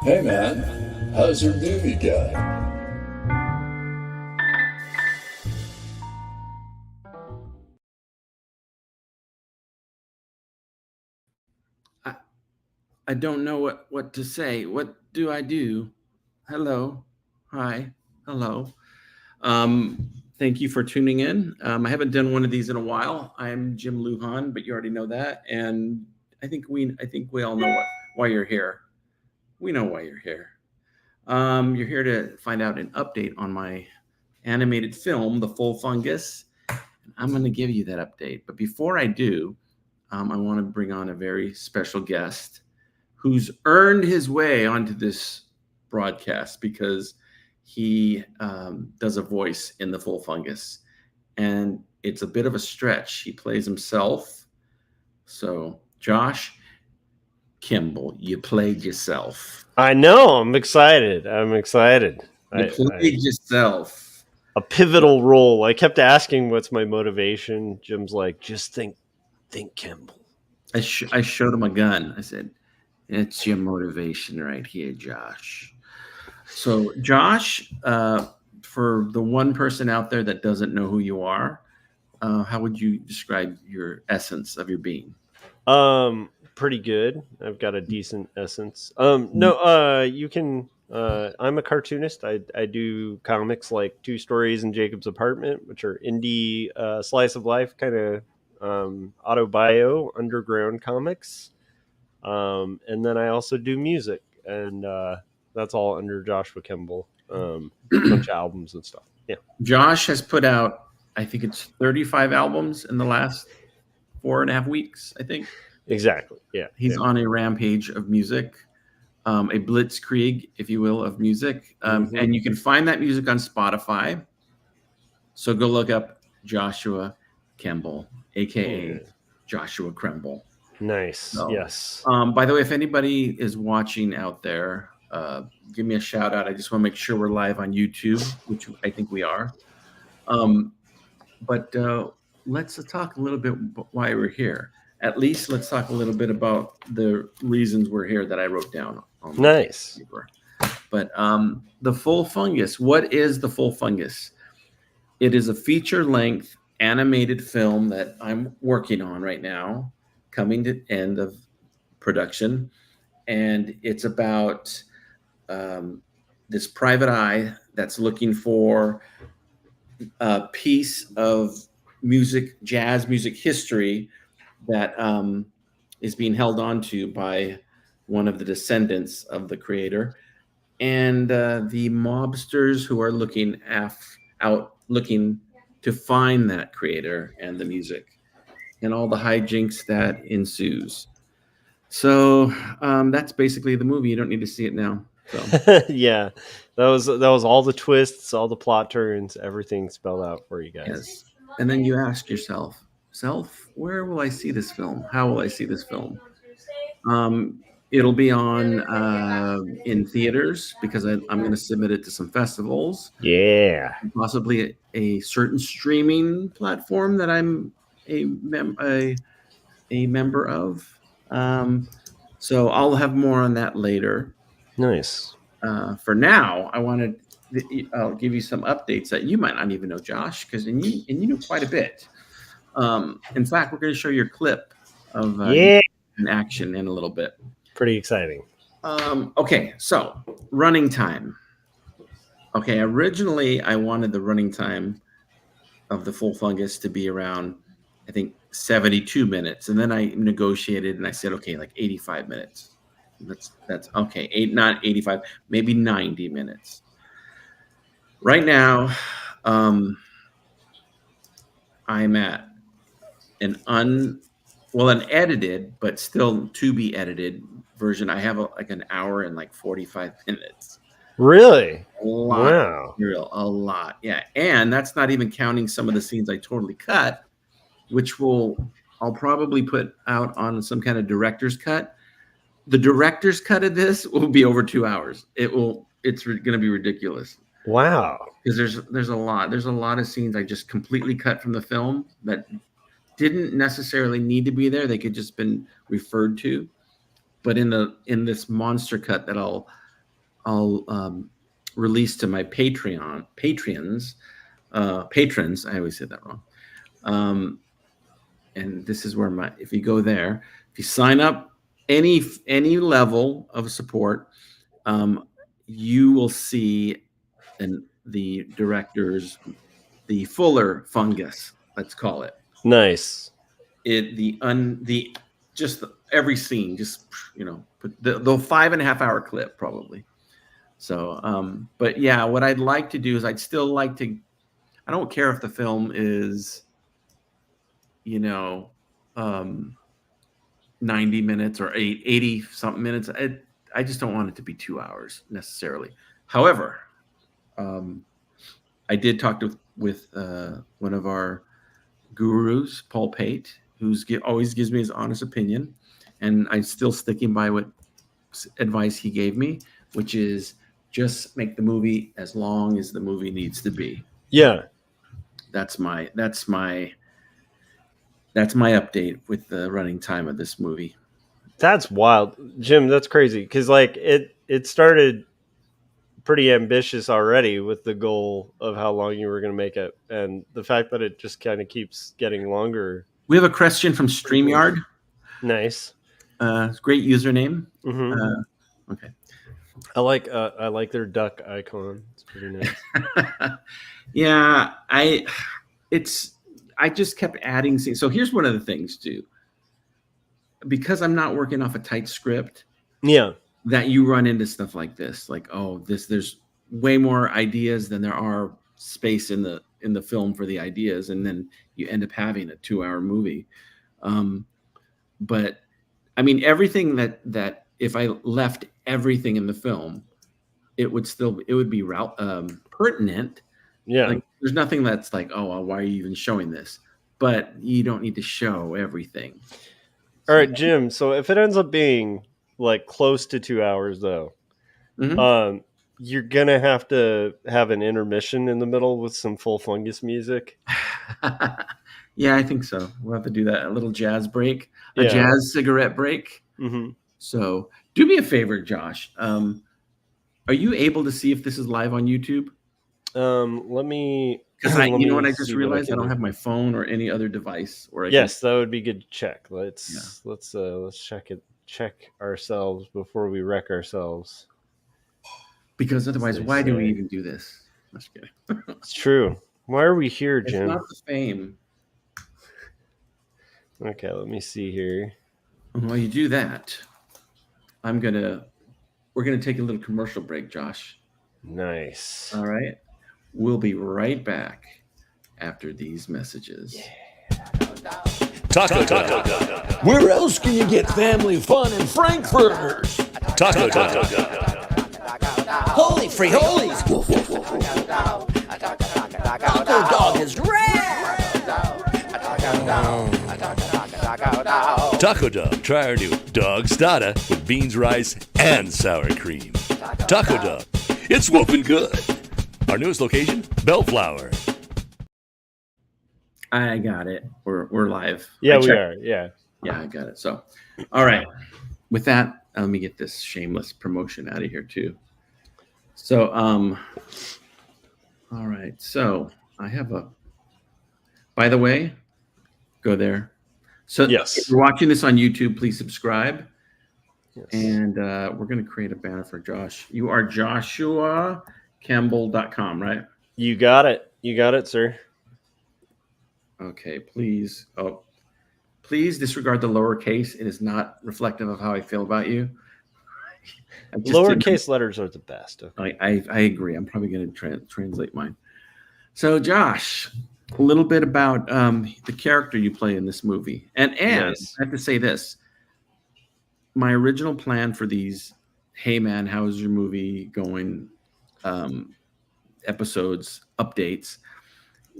Hey man, how's your movie going? I, I don't know what to say. What do I do? Hello. Hi. Hello. Thank you for tuning in. I haven't done one of these in a while. I'm Jim Lujan, but you already know that. And I think we all know why you're here. We know why you're here. You're here to find out an update on my animated film, The Full Fungus. I'm going to give you that update. But before I do, I want to bring on a very special guest who's earned his way onto this broadcast because he does a voice in The Full Fungus. And it's a bit of a stretch. He plays himself. So, Josh Kemble, you played yourself. I know. I'm excited. I'm excited. You played yourself. A pivotal role. I kept asking, "What's my motivation?" Jim's like, "Just think, Kemble." I showed him a gun. I said, "It's your motivation right here, Josh." So, Josh, for the one person out there that doesn't know who you are, how would you describe your essence of your being? Pretty good. I've got a decent essence. No, you can. I'm a cartoonist. I do comics like Two Stories in Jacob's Apartment, which are indie slice of life kind of autobio underground comics. And then I also do music, and that's all under Joshua Kemble. A bunch of albums and stuff. Yeah, Josh has put out, I think it's 35 albums in the last 4.5 weeks, I think. exactly. Yeah, He's on a rampage of music, a blitzkrieg, if you will, of music. And you can find that music on Spotify. So go look up Joshua Kemble, aka Joshua Kremble. Nice. So, yes. By the way, if anybody is watching out there, give me a shout out. I just want to make sure we're live on YouTube, which I think we are. But let's talk a little bit why we're here. At least let's talk a little bit about the reasons we're here that I wrote down on my Nice. paper. But the Full Fungus. What is the Full Fungus? It is a feature-length animated film that I'm working on right now, coming to end of production, and it's about this private eye that's looking for a piece of music, jazz music history that is being held on to by one of the descendants of the creator, and the mobsters who are looking to find that creator and the music, and all the hijinks that ensues. So that's basically the movie. You don't need to see it now. So Yeah, that was all the twists, all the plot turns, everything spelled out for you guys. yes, and then you ask yourself, where will I see this film? How will I see this film? It'll be on in theaters because I'm going to submit it to some festivals, Yeah. possibly a certain streaming platform that I'm a member of. So I'll have more on that later. Nice. For now, I'll give you some updates that you might not even know, Josh, because you know quite a bit. In fact, we're going to show you a clip of Yeah. in action in a little bit. Pretty exciting. Okay, so running time. Okay, originally I wanted the running time of the Full Fungus to be around, I think, 72 minutes, and then I negotiated and I said, okay, like 85 minutes. That's okay. Not 85, maybe 90 minutes. Right now, I'm at an edited but still to be edited version. I have like an hour and like 45 minutes. Really? A lot of material, a lot. Yeah. And that's not even counting some of the scenes I totally cut, which I'll probably put out on some kind of director's cut. The director's cut of this will be over 2 hours. It's going to be ridiculous. Wow. Because there's a lot of scenes I just completely cut from the film that didn't necessarily need to be there. They could just been referred to. But in this monster cut that I'll release to my patrons. I always say that wrong. And this is where if you go there, if you sign up any level of support, you will see the director's, the fuller fungus, let's call it. Nice. Every scene, just, put the 5.5 hour clip probably. So, but yeah, what I'd like to do is I'd still like to, I don't care if the film is, 90 minutes or 80 something minutes. I just don't want it to be 2 hours necessarily. However, I did talk with one of our gurus, Paul Pate, who's always gives me his honest opinion, and I'm still sticking by what advice he gave me, which is just make the movie as long as the movie needs to be. Yeah, that's my update with the running time of this movie. That's wild, Jim. That's crazy because it started pretty ambitious already with the goal of how long you were going to make it, and the fact that it just kind of keeps getting longer. We have a question from StreamYard. Nice. Great username. Mm-hmm. Okay. I like their duck icon. It's pretty nice. Yeah, I just kept adding scenes. So here's one of the things too. Because I'm not working off a tight script. Yeah. That you run into stuff like this, like, there's way more ideas than there are space in the film for the ideas, and then you end up having a 2-hour movie. But I mean, everything that if I left everything in the film, it would be pertinent. Yeah. Like, there's nothing that's like, why are you even showing this? But you don't need to show everything. All right, Jim. So if it ends up being like close to 2 hours, though, mm-hmm. You're gonna have to have an intermission in the middle with some full fungus music. Yeah, I think so. We'll have to do that. A little jazz break, a jazz cigarette break. Mm-hmm. So do me a favor, Josh. Are you able to see if this is live on YouTube? Let me. Because you know what I just realized? I don't have my phone or any other device. That would be good to check. Let's check it. Check ourselves before we wreck ourselves. Because otherwise, why do we even do this? I'm just kidding. It's true. Why are we here, Jim? It's not the fame. Okay, let me see here. And while you do that, we're gonna take a little commercial break, Josh. Nice. All right. We'll be right back after these messages. Yeah. Taco Dog. Where else can you get family fun in Frankfurters? Taco Dog. Holy frijoles! Taco Dog is rad! Taco Dog. Try our new dog stada with beans, rice, and sour cream. Taco Dog. It's whooping good. Our newest location, Bellflower. I got it. We're live. Yeah, we are. Yeah, I got it. So, all right. With that, let me get this shameless promotion out of here too. So, all right. So I have by the way, go there. So yes, if you're watching this on YouTube, please subscribe. Yes. And we're going to create a banner for Josh. You are JoshuaKemble.com, right? You got it. You got it, sir. Okay, please. Please disregard the lowercase. It is not reflective of how I feel about you. Lowercase letters are the best. Okay. I agree. I'm probably going to translate mine. So, Josh, a little bit about the character you play in this movie. And yes. I have to say this. My original plan for these, hey, man, how's your movie going, episodes, updates,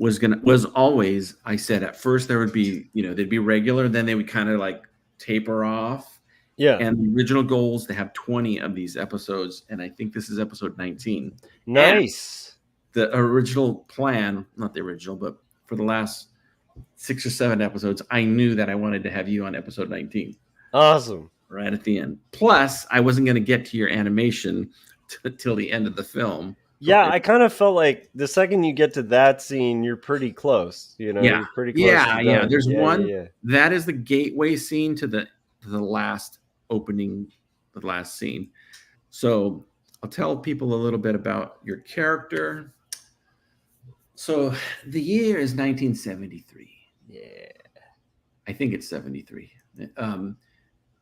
was always, I said at first there would be, they'd be regular, then they would kind of like taper off. Yeah. And the original goal is to have 20 of these episodes. And I think this is episode 19. Nice. And the original plan, not the original, but for the last 6 or 7 episodes, I knew that I wanted to have you on episode 19. Awesome. Right at the end. Plus, I wasn't going to get to your animation till the end of the film. Yeah, I kind of felt like the second you get to that scene, you're pretty close. You know, Yeah, you're pretty close. yeah, to yeah. done. There's one Yeah. that is the gateway scene to the last opening, the last scene. So I'll tell people a little bit about your character. So the year is 1973. Yeah. I think it's 73.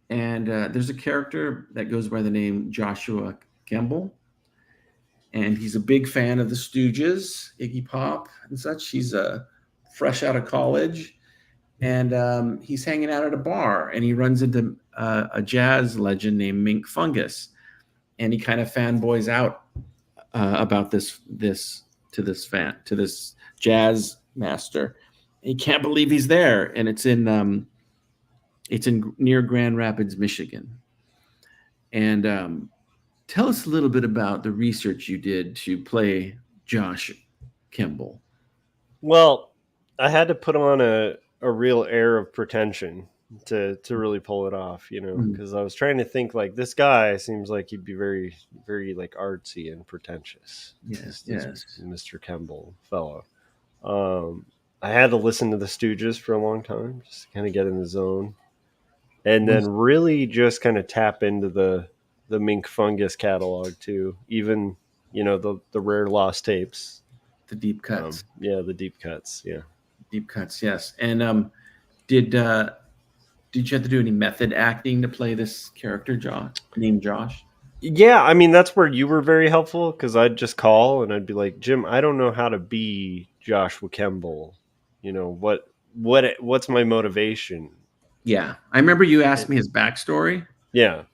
And there's a character that goes by the name Joshua Kemble. And he's a big fan of the Stooges, Iggy Pop and such. He's fresh out of college. And he's hanging out at a bar. And he runs into a jazz legend named Mink Fungus. And he kind of fanboys out about this jazz master. He can't believe he's there, and it's in near Grand Rapids, Michigan. And tell us a little bit about the research you did to play Josh Kemble. Well, I had to put on a real air of pretension to really pull it off, you know, because I was trying to think like this guy seems like he'd be very, very like artsy and pretentious. Yes, this Mr. Kemble fellow. I had to listen to the Stooges for a long time, just to kind of get in the zone, and then really just kind of tap into the Mink Fungus catalog too. Even the rare lost tapes, the deep cuts. The deep cuts. Yeah, deep cuts. Yes. And did you have to do any method acting to play this character, named Josh? Yeah, I mean that's where you were very helpful because I'd just call and I'd be like, Jim, I don't know how to be Joshua Kemble. You know what's my motivation? Yeah, I remember you asked me his backstory. Yeah,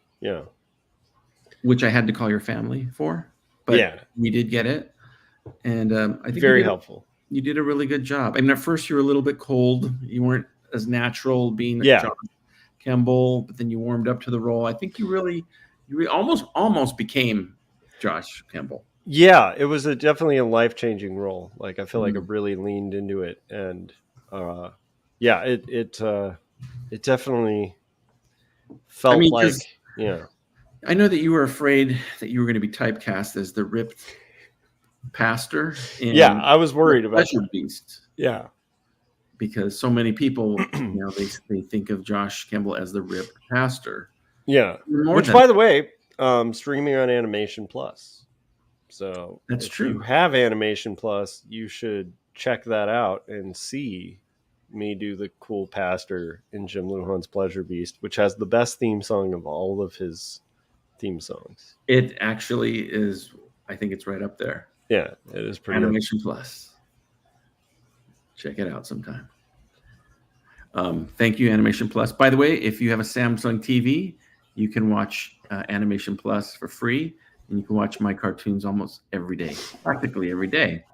which I had to call your family for, but we did get it, and I think very helpful. You did a really good job. I mean, at first you were a little bit cold. You weren't as natural being Josh Kemble, but then you warmed up to the role. I think you almost became Josh Kemble. Yeah, it was definitely a life-changing role. Like I feel like I really leaned into it, and it definitely felt I know that you were afraid that you were going to be typecast as the ripped pastor. I was worried about Pleasure Beast. Yeah, because so many people, they think of Josh Kemble as the ripped pastor. Yeah, by the way, streaming on Animation Plus. So that's true. If you have Animation Plus, you should check that out and see me do the cool pastor in Jim Lujan's Pleasure Beast, which has the best theme song of all of his theme songs. It actually is. I think it's right up there. Yeah, it is pretty. Animation Plus. Check it out sometime. Thank you, Animation Plus. By the way, if you have a Samsung TV, you can watch Animation Plus for free. And you can watch my cartoons almost every day, practically every day.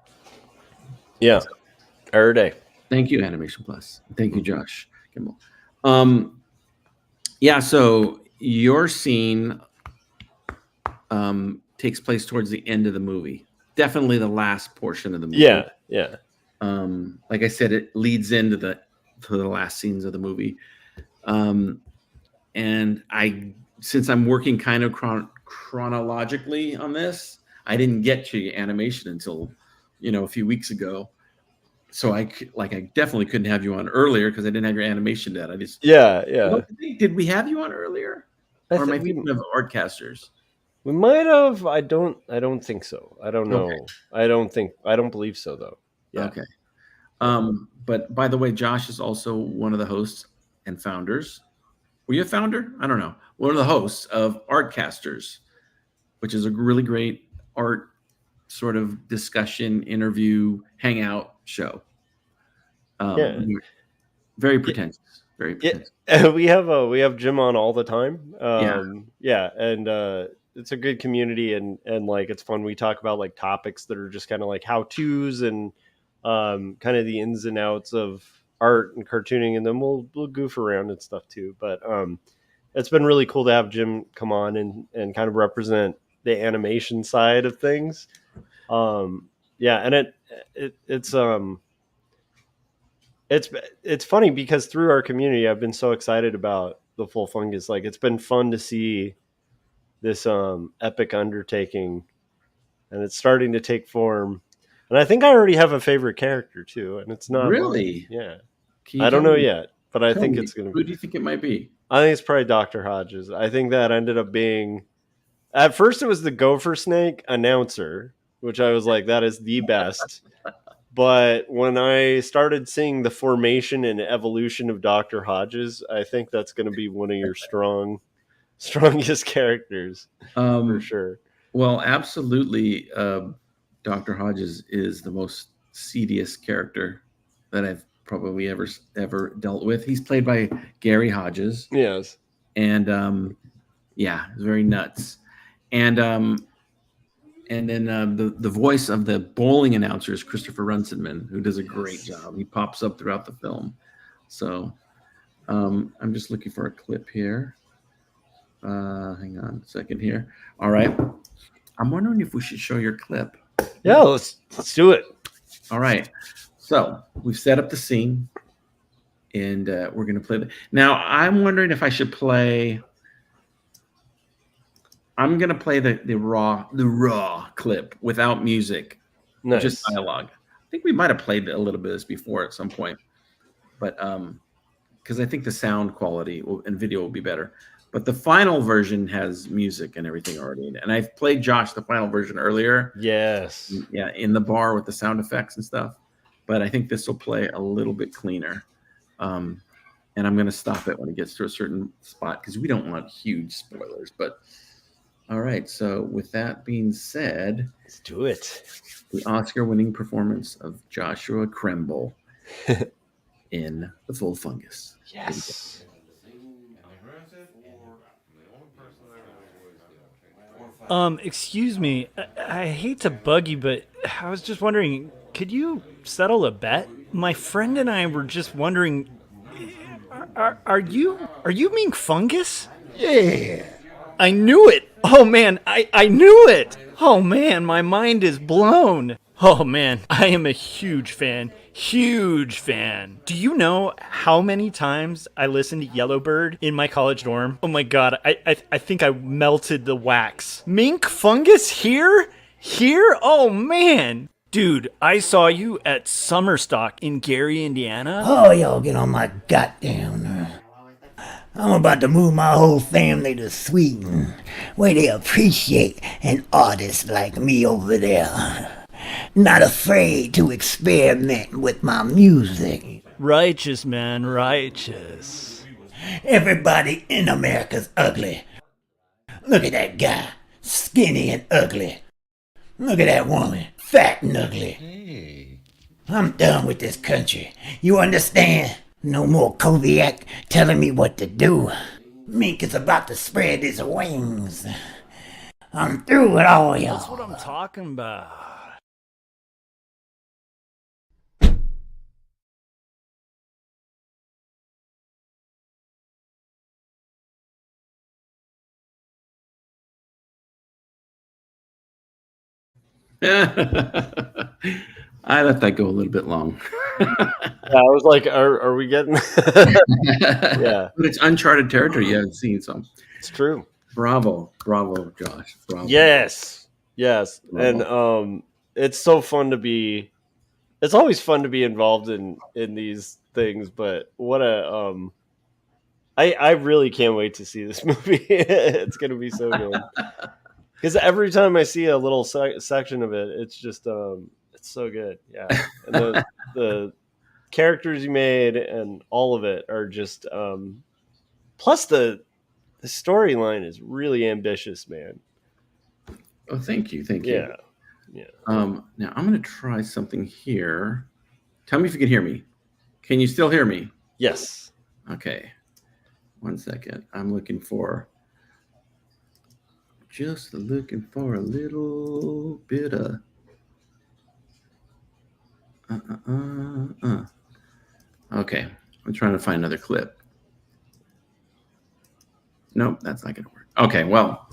Yeah, every day. Thank you, Animation Plus. Thank you, Josh Kemble. So your scene takes place towards the end of the movie. Definitely the last portion of the movie. Yeah. Like I said, it leads into the last scenes of the movie. And since I'm working kind of chronologically on this, I didn't get to animation until a few weeks ago, so I definitely couldn't have you on earlier because I didn't have your animation yet. Did we have you on earlier, or am I thinking of Artcasters? We might have. I don't think so. I don't know. Okay. I don't believe so though. Yeah. Okay. But by the way, Josh is also one of the hosts and founders. Were you a founder? I don't know. One of the hosts of Artcasters, which is a really great art sort of discussion, interview, hangout show. Very pretentious. Very pretentious. We have Jim on all the time. And it's a good community and like it's fun. We talk about like topics that are just kind of like how-tos and kind of the ins and outs of art and cartooning, and then we'll goof around and stuff too. But it's been really cool to have Jim come on and kind of represent the animation side of things. And it's funny because through our community, I've been so excited about the full Fungus. Like it's been fun to see this epic undertaking, and it's starting to take form. And I think I already have a favorite character too, and it's not Really? Yeah, Can you I don't tell know me- yet, but I tell think me, it's gonna. Who do you think it might be? I think it's probably Dr. Hodges. I think that ended up being. At first, it was the Gopher Snake announcer, which I was like, that is the best. But when I started seeing the formation and evolution of Dr. Hodges, I think that's going to be one of your strongest characters for sure. Well, absolutely. Dr. Hodges is the most seediest character that I've probably ever dealt with. He's played by Gary Hodges, Yes. and yeah, it's very nuts. And then the voice of the bowling announcer is Christopher Runciman, who does a great job. He pops up throughout the film. So I'm just looking for a clip here. Hang on a second here. All right. I'm wondering if we should show your clip. Yeah, let's do it. All right. So we've set up the scene, and we're going to play. Now, I'm wondering if I should play. I'm going to play the raw clip without music, Nice. just dialogue. I think we might have played a little bit of this before at some point, but because I think the sound quality and video will be better. But the final version has music and everything already in it. And I've played Josh the final version earlier. Yes. Yeah, in the bar with the sound effects and stuff. But I think this will play a little bit cleaner. And I'm going to stop it when it gets to a certain spot because we don't want huge spoilers. But all right. So with that being said, Let's do it. the Oscar-winning performance of Joshua Kemble in The Full Fungus. Yes. Excuse me. I hate to bug you, but I was just wondering, could you settle a bet? My friend and I were just wondering, are you being fungus? Yeah. I knew it. Oh man, I knew it. Oh man, my mind is blown. Oh man, I am a huge fan. Huge fan. Do you know how many times I listened to Yellowbird in my college dorm? Oh my god, I think I melted the wax. Mink fungus here? Here? Oh man. Dude, I saw you at Summerstock in Gary, Indiana. Oh, y'all get on my goddamn nerves. I'm about to move my whole family to Sweden, where they appreciate an artist like me over there. Not afraid to experiment with my music. Righteous, man, righteous. Everybody in America's ugly. Look at that guy, skinny and ugly. Look at that woman, fat and ugly. I'm done with this country. You understand? No more Koviak telling me what to do. Mink is about to spread his wings. I'm through with all y'all. That's what I'm talking about. I let that go a little bit long. Yeah, I was like, are we getting? Yeah, But it's uncharted territory you haven't seen, so it's true. bravo, Josh, bravo. Yes. Bravo. And it's so fun to be. It's always fun to be involved in these things, but what a I really can't wait to see this movie. It's gonna be so good. Because every time I see a little section of it, it's just it's so good. Yeah, and the characters you made and all of it are just plus the storyline is really ambitious, man. Oh, thank you. Yeah. Now I'm going to try something here. Tell me if you can hear me. Can you still hear me? Yes. Okay. 1 second. I'm just looking for a little bit of. Okay. I'm trying to find another clip. Nope, that's not going to work. Okay, well.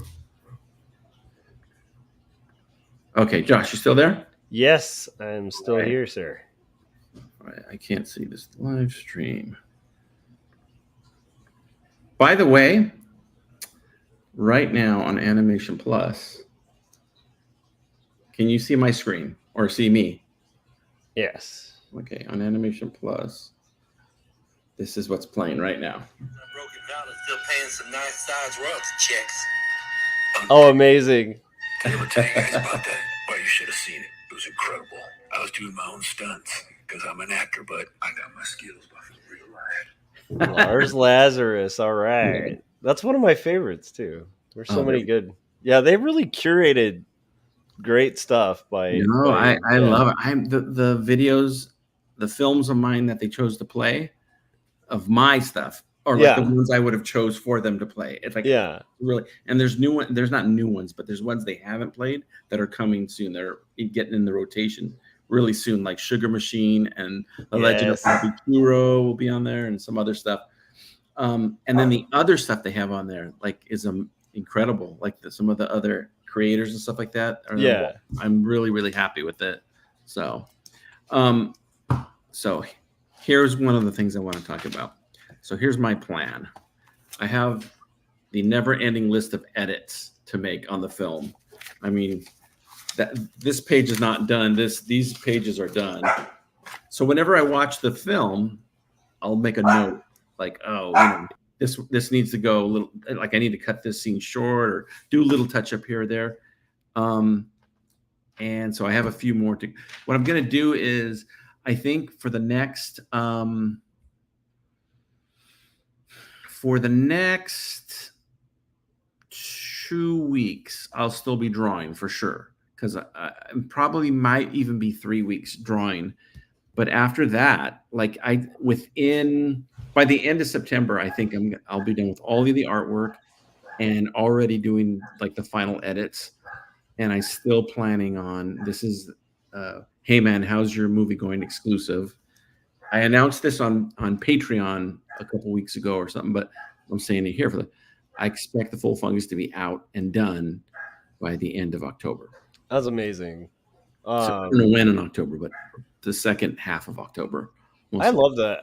Okay, Josh, you still there? Yes, I'm still Okay. here, sir. All right, I can't see this live stream. By the way, right now on Animation Plus. Can you see my screen or see me? Yes. Okay, on Animation Plus, this is what's playing right now. Broken Valor still paying some nice size royalty checks. Oh, amazing. Did I ever tell you guys about that? Well, you should have seen it. It was incredible. I was doing my own stunts because I'm an actor, but I got my skills from real life. Lars Lazarus. All right. That's one of my favorites, too. There's so many good. Yeah, they really curated great stuff by. No, I love it. I'm the videos, the films of mine that they chose to play of my stuff, or like the ones I would have chose for them to play. It's like really, and there's new one. There's not new ones, but there's ones they haven't played that are coming soon. They're getting in the rotation really soon, like Sugar Machine and The Legend of Bobby Kuro will be on there, and some other stuff. And then the other stuff they have on there, like, is incredible. Like some of the other creators and stuff like that. I'm really, really happy with it. So, so here's one of the things I want to talk about. So here's my plan. I have the never-ending list of edits to make on the film. I mean, this page is not done. These pages are done. So whenever I watch the film, I'll make a note like, oh, this needs to go a little, like I need to cut this scene short or do a little touch up here or there. And so I have a few more to, what I'm going to do is, I think for the next 2 weeks, I'll still be drawing for sure. Because I probably might even be 3 weeks drawing. But after that, like by the end of September, I think I'll be done with all of the artwork and already doing like the final edits. And I'm still planning on, this is, hey man, how's your movie going exclusive? I announced this on Patreon a couple weeks ago or something, but I'm saying it here I expect the full Fungus to be out and done by the end of October. That's amazing. So I don't know when in October, but the second half of October. I love that.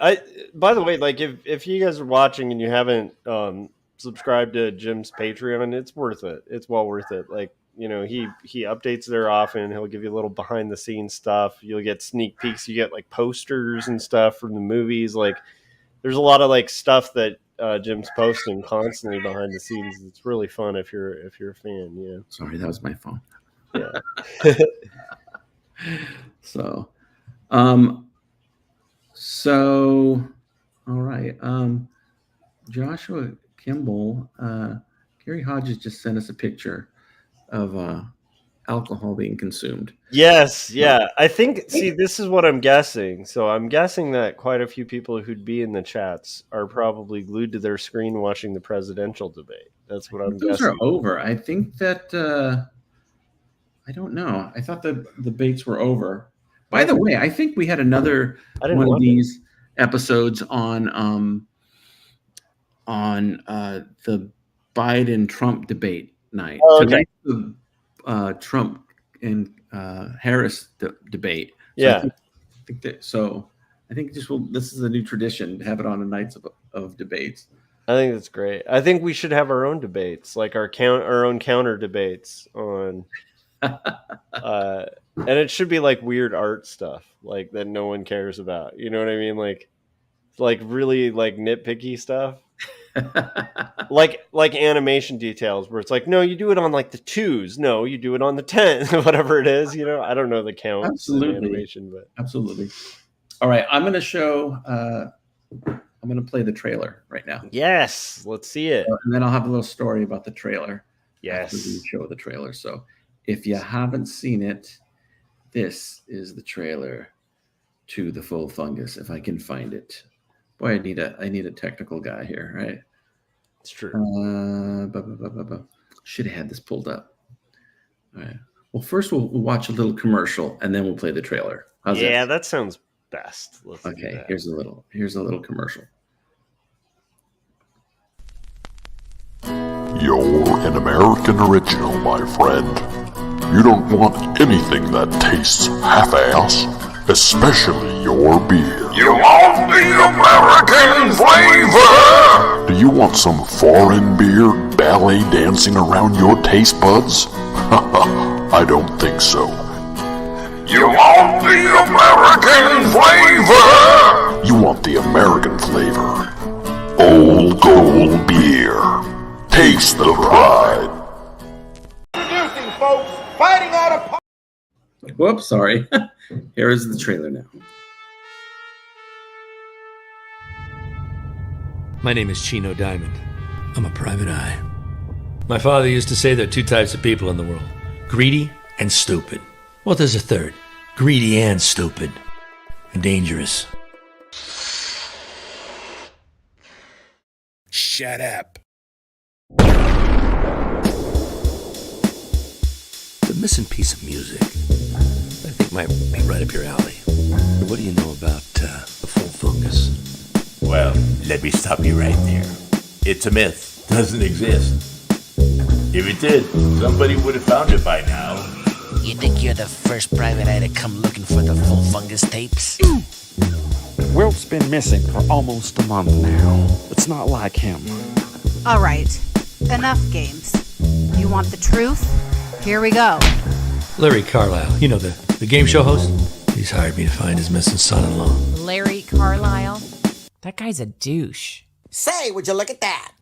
By the way, like if you guys are watching and you haven't subscribed to Jim's Patreon, it's worth it. It's well worth it. Like, you know, he updates there often. He'll give you a little behind the scenes stuff. You'll get sneak peeks. You get like posters and stuff from the movies. Like, there's a lot of like stuff that Jim's posting constantly behind the scenes. It's really fun if you're a fan. Yeah. Sorry, that was my phone. Yeah. So all right. Joshua Kemble, Gary Hodges just sent us a picture of alcohol being consumed. Yes, yeah. I think, see, this is what I'm guessing. So I'm guessing that quite a few people who'd be in the chats are probably glued to their screen watching the presidential debate. That's what I'm guessing. Those are over. I think that I don't know. I thought the debates were over. By the way, I think we had another one of these episodes on the Biden-Trump debate night. Oh, okay. The Trump and Harris debate. So yeah. I think this is a new tradition to have it on the nights of debates. I think that's great. I think we should have our own debates, like our own counter debates on. And it should be like weird art stuff, like that no one cares about. You know what I mean? Like really like nitpicky stuff. like animation details where it's like, no, you do it on like the 2s. No, you do it on the 10, whatever it is. You know, I don't know the count. Absolutely. Animation, but absolutely. All right, I'm going to show. I'm going to play the trailer right now. Yes, let's see it. And then I'll have a little story about the trailer. Yes, after we show the trailer. So if you haven't seen it, this is the trailer to The Full Fungus. If I can find it. Boy, I need a technical guy here, right? It's true. Should have had this pulled up. All right. Well, first we'll watch a little commercial and then we'll play the trailer. How's that sounds best. Let's okay, here's a little commercial. You're an American original, my friend. You don't want anything that tastes half-ass, especially your beer. You want the American flavor? Do you want some foreign beer ballet dancing around your taste buds? I don't think so. You want the American flavor? You want the American flavor. Old Gold Beer. Taste the pride. Introducing, folks, fighting out of... Whoops, sorry. Here is the trailer now. My name is Chino Diamond. I'm a private eye. My father used to say there are two types of people in the world: greedy and stupid. Well, there's a third: greedy and stupid. And dangerous. Shut up. The missing piece of music, I think, might be right up your alley. What do you know about the full fungus? Well, let me stop you right there. It's a myth. Doesn't exist. If it did, somebody would have found it by now. You think you're the first private eye to come looking for the full fungus tapes? Wilt's been missing for almost a month now. It's not like him. All right, enough games. You want the truth? Here we go. Larry Carlisle, you know, the game show host? He's hired me to find his missing son-in-law. Larry Carlisle? That guy's a douche. Say, would you look at that?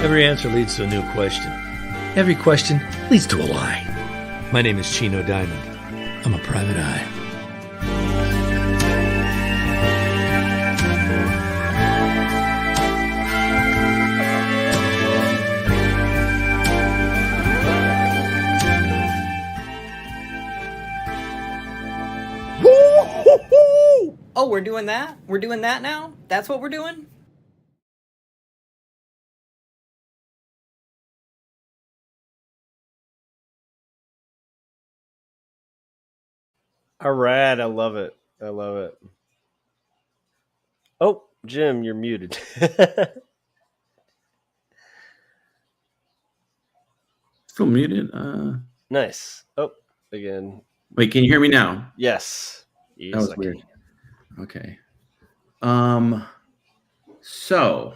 Every answer leads to a new question. Every question leads to a lie. My name is Chino Diamond. I'm a private eye. Oh, we're doing that? We're doing that now? That's what we're doing? All right, I love it. I love it. Oh, Jim, you're muted. Still muted. Nice. Oh, again. Wait, can you hear me now? Yes. That was weird. Okay. So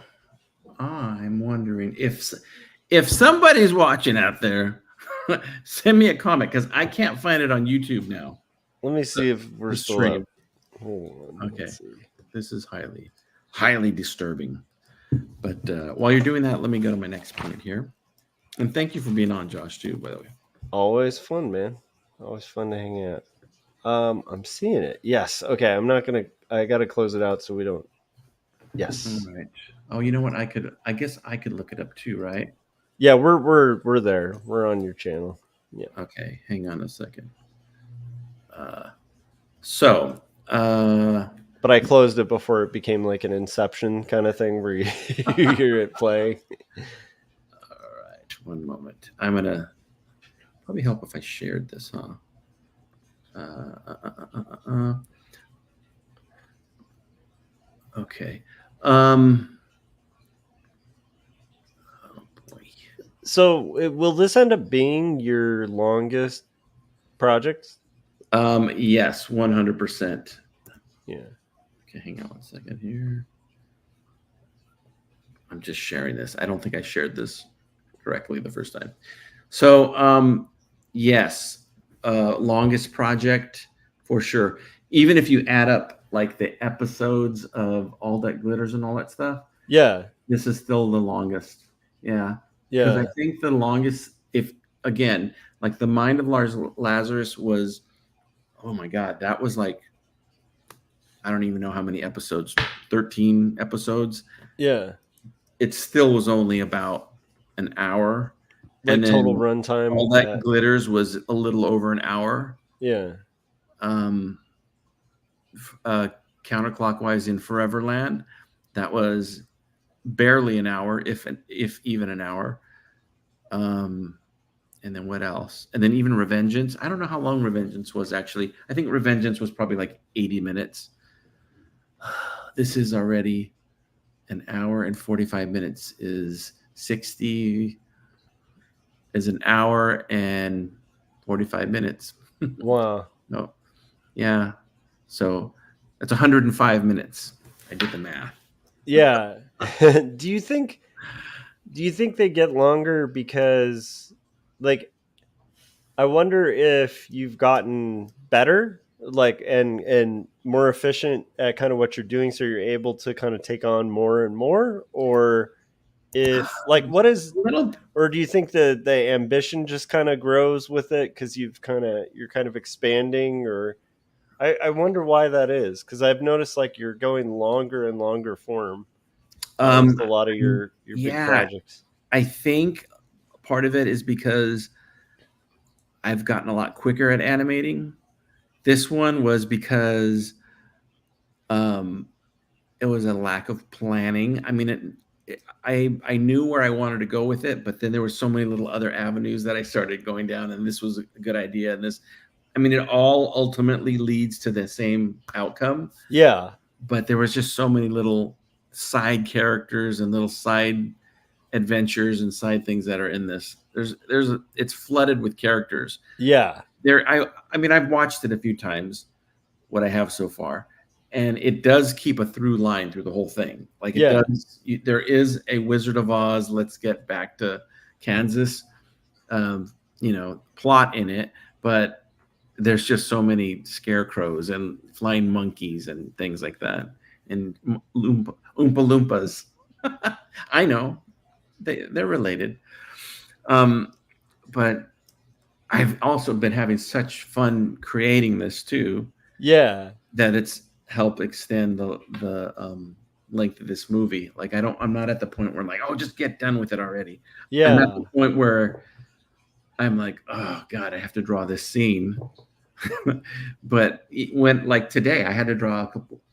I'm wondering if somebody's watching out there, send me a comment because I can't find it on YouTube now. Let me see if we're still stream. up. Hold on, Okay. let's see. This is highly disturbing. But while you're doing that, let me go to my next point here. And thank you for being on, Josh, too, by the way. Always fun, man. Always fun to hang out. I'm seeing it. Yes. Okay. I gotta close it out so we don't. Yes. All right. Oh, you know what? I guess I could look it up too, right? Yeah, we're there. We're on your channel. Yeah. Okay. Hang on a second. But I closed it before it became like an Inception kind of thing where you hear it play. All right. One moment. I'm gonna probably help if I shared this, huh? Okay. Oh boy. So will this end up being your longest project? Yes, 100%. Yeah. Okay, hang on one second here. I'm just sharing this. I don't think I shared this correctly the first time. So, yes, longest project for sure. Even if you add up like the episodes of All That Glitters and all that stuff. Yeah. This is still the longest. Yeah. Yeah. Because I think the longest, if again, like the Mind of Lazarus was, oh my God, that was like, I don't even know how many episodes, 13 episodes. Yeah. It still was only about an hour. Like and then total runtime. All That Glitters was a little over an hour. Yeah. Counterclockwise in Foreverland, that was barely an hour, if even an hour. And then what else? And then even Revengeance. I don't know how long Revengeance was actually. I think Revengeance was probably like 80 minutes. This is already an hour and 45 minutes. Is 60 is an hour and 45 minutes. Wow. No. Yeah. So that's 105 minutes. I did the math. Yeah. Do you think they get longer because, like, I wonder if you've gotten better, like, and more efficient at kind of what you're doing, so you're able to kind of take on more and more, or if, like, what is, or do you think the ambition just kind of grows with it because you're kind of expanding, or I wonder why that is, because I've noticed like you're going longer and longer form with a lot of your big projects. I think part of it is because I've gotten a lot quicker at animating. This one was because it was a lack of planning. I mean, I knew where I wanted to go with it, but then there were so many little other avenues that I started going down, and this was a good idea. And this, I mean, it all ultimately leads to the same outcome. Yeah. But there was just so many little side characters and little side adventures and side things that are in this. It's flooded with characters. Yeah. I mean, I've watched it a few times, what I have so far, and it does keep a through line through the whole thing. Like it does. There is a Wizard of Oz, let's get back to Kansas, plot in it, but there's just so many scarecrows and flying monkeys and things like that, and Oompa Loompas. I know they're related, but I've also been having such fun creating this too. Yeah, that it's helped extend the length of this movie. Like I'm not at the point where I'm like, oh, just get done with it already. Yeah, I'm at the point where I'm like, oh God, I have to draw this scene. But when, like today, I had to draw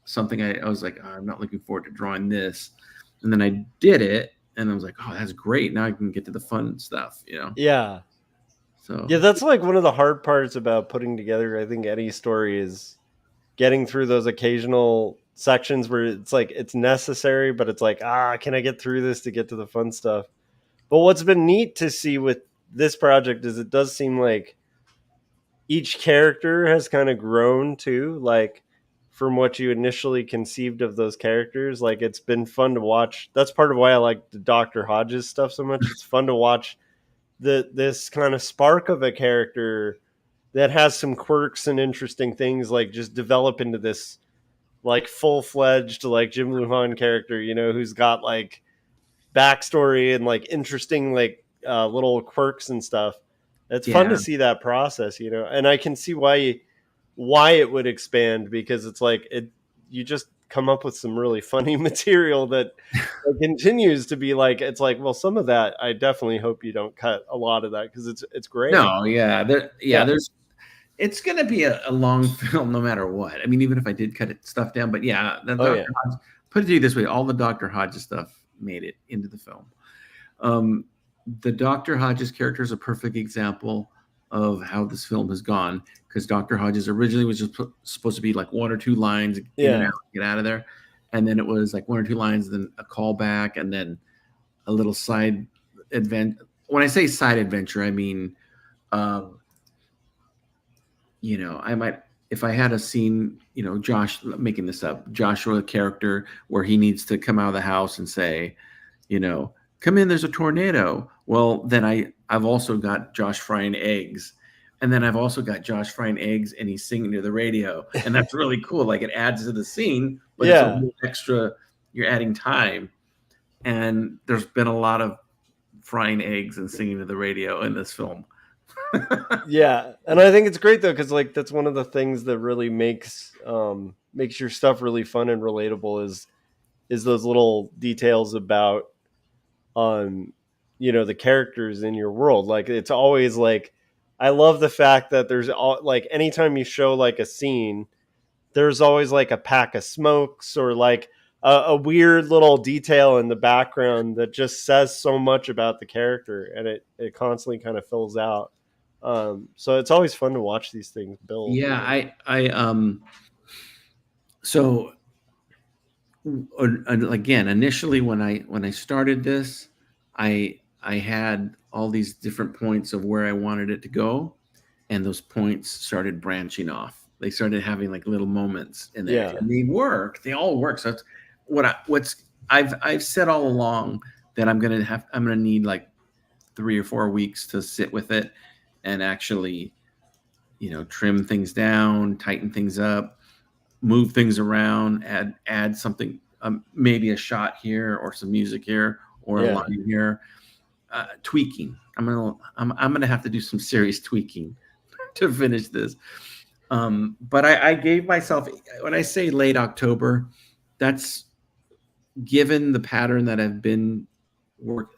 something. I was like, oh, I'm not looking forward to drawing this, and then I did it, and I was like, oh, that's great. Now I can get to the fun stuff, Yeah. So yeah, that's like one of the hard parts about putting together, I think, any story is getting through those occasional sections where it's like it's necessary, but it's like, can I get through this to get to the fun stuff? But what's been neat to see with this project is it does seem like each character has kind of grown too, like from what you initially conceived of those characters. Like it's been fun to watch. That's part of why I like the Dr. Hodges stuff so much. It's fun to watch this kind of spark of a character that has some quirks and interesting things, like just develop into this like full-fledged like Jim Lujan character, who's got like backstory and like interesting like little quirks and stuff. It's fun to see that process, and I can see why it would expand, because it's like you just come up with some really funny material that continues to be like, it's like, well, some of that I definitely hope you don't cut a lot of that, because it's great. No, there's it's gonna be a long film no matter what. I mean, even if I did cut stuff down, but Hodges, put it to you this way, all the Dr. Hodges stuff made it into the film. The Dr. Hodges character is a perfect example of how this film has gone, because Dr. Hodges originally was just supposed to be like one or two lines, get out of there, and then it was like one or two lines, then a callback, and then a little side adventure. When I say side adventure, I mean, I might, if I had a scene, Josh, making this up, Joshua character where he needs to come out of the house and say, come in, there's a tornado. Well, then I've also got Josh frying eggs. And then I've also got Josh frying eggs and he's singing to the radio. And that's really cool. Like it adds to the scene, but it's a little extra, you're adding time. And there's been a lot of frying eggs and singing to the radio in this film. Yeah. And I think it's great though, because like that's one of the things that really makes your stuff really fun and relatable is those little details about the characters in your world. Like it's always like, I love the fact that there's like anytime you show like a scene, there's always like a pack of smokes or like a weird little detail in the background that just says so much about the character, and it constantly kind of fills out. So it's always fun to watch these things build. Yeah, so again, initially when I started this, I had all these different points of where I wanted it to go, and those points started branching off. They started having like little moments in there, Yeah. and they work. They all work. So that's what's I've said all along that I'm gonna need like 3 or 4 weeks to sit with it and actually, trim things down, tighten things up, move things around, add something, maybe a shot here or some music here or a Yeah. line here, tweaking. I'm gonna have to do some serious tweaking to finish this. But I gave myself, when I say late October, that's given the pattern that I've been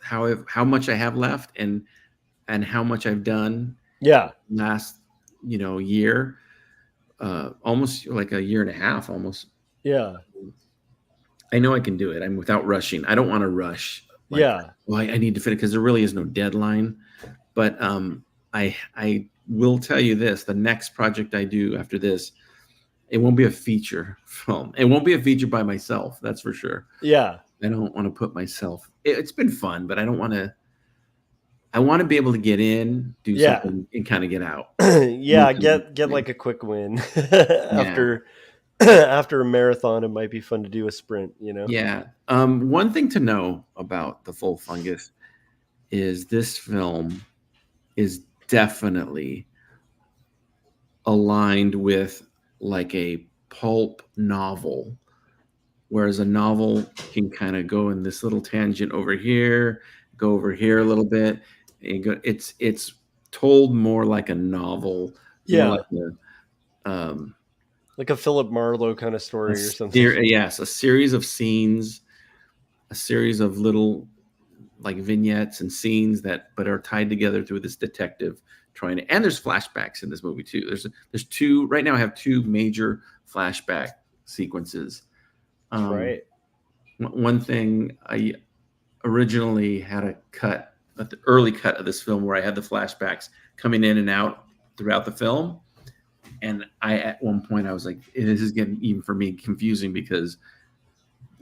how much I have left and how much I've done Yeah. last year, almost like a year and a half almost. Yeah. I know I can do it. I'm without rushing. I don't want to rush. Like, Yeah. well, I need to finish because there really is no deadline. But I will tell you this: the next project I do after this, it won't be a feature film. It won't be a feature by myself. That's for sure. Yeah. I don't want to put myself. It's been fun, but I don't want to. I want to be able to get in, do something, and kind of get out. Yeah, get like a quick win after after a marathon. It might be fun to do a sprint. Yeah. One thing to know about the Full Fungus is this film is definitely aligned with like a pulp novel, whereas a novel can kind of go in this little tangent over here, go over here a little bit, and go. It's told more like a novel, Yeah. like a Philip Marlowe kind of story or something. Yes, a series of scenes, a series of little like vignettes and scenes but are tied together through this detective and there's flashbacks in this movie too. There's two right now. I have two major flashback sequences. Right. One thing, I originally had a cut, the early cut of this film where I had the flashbacks coming in and out throughout the film. And at one point I was like, this is getting, even for me, confusing because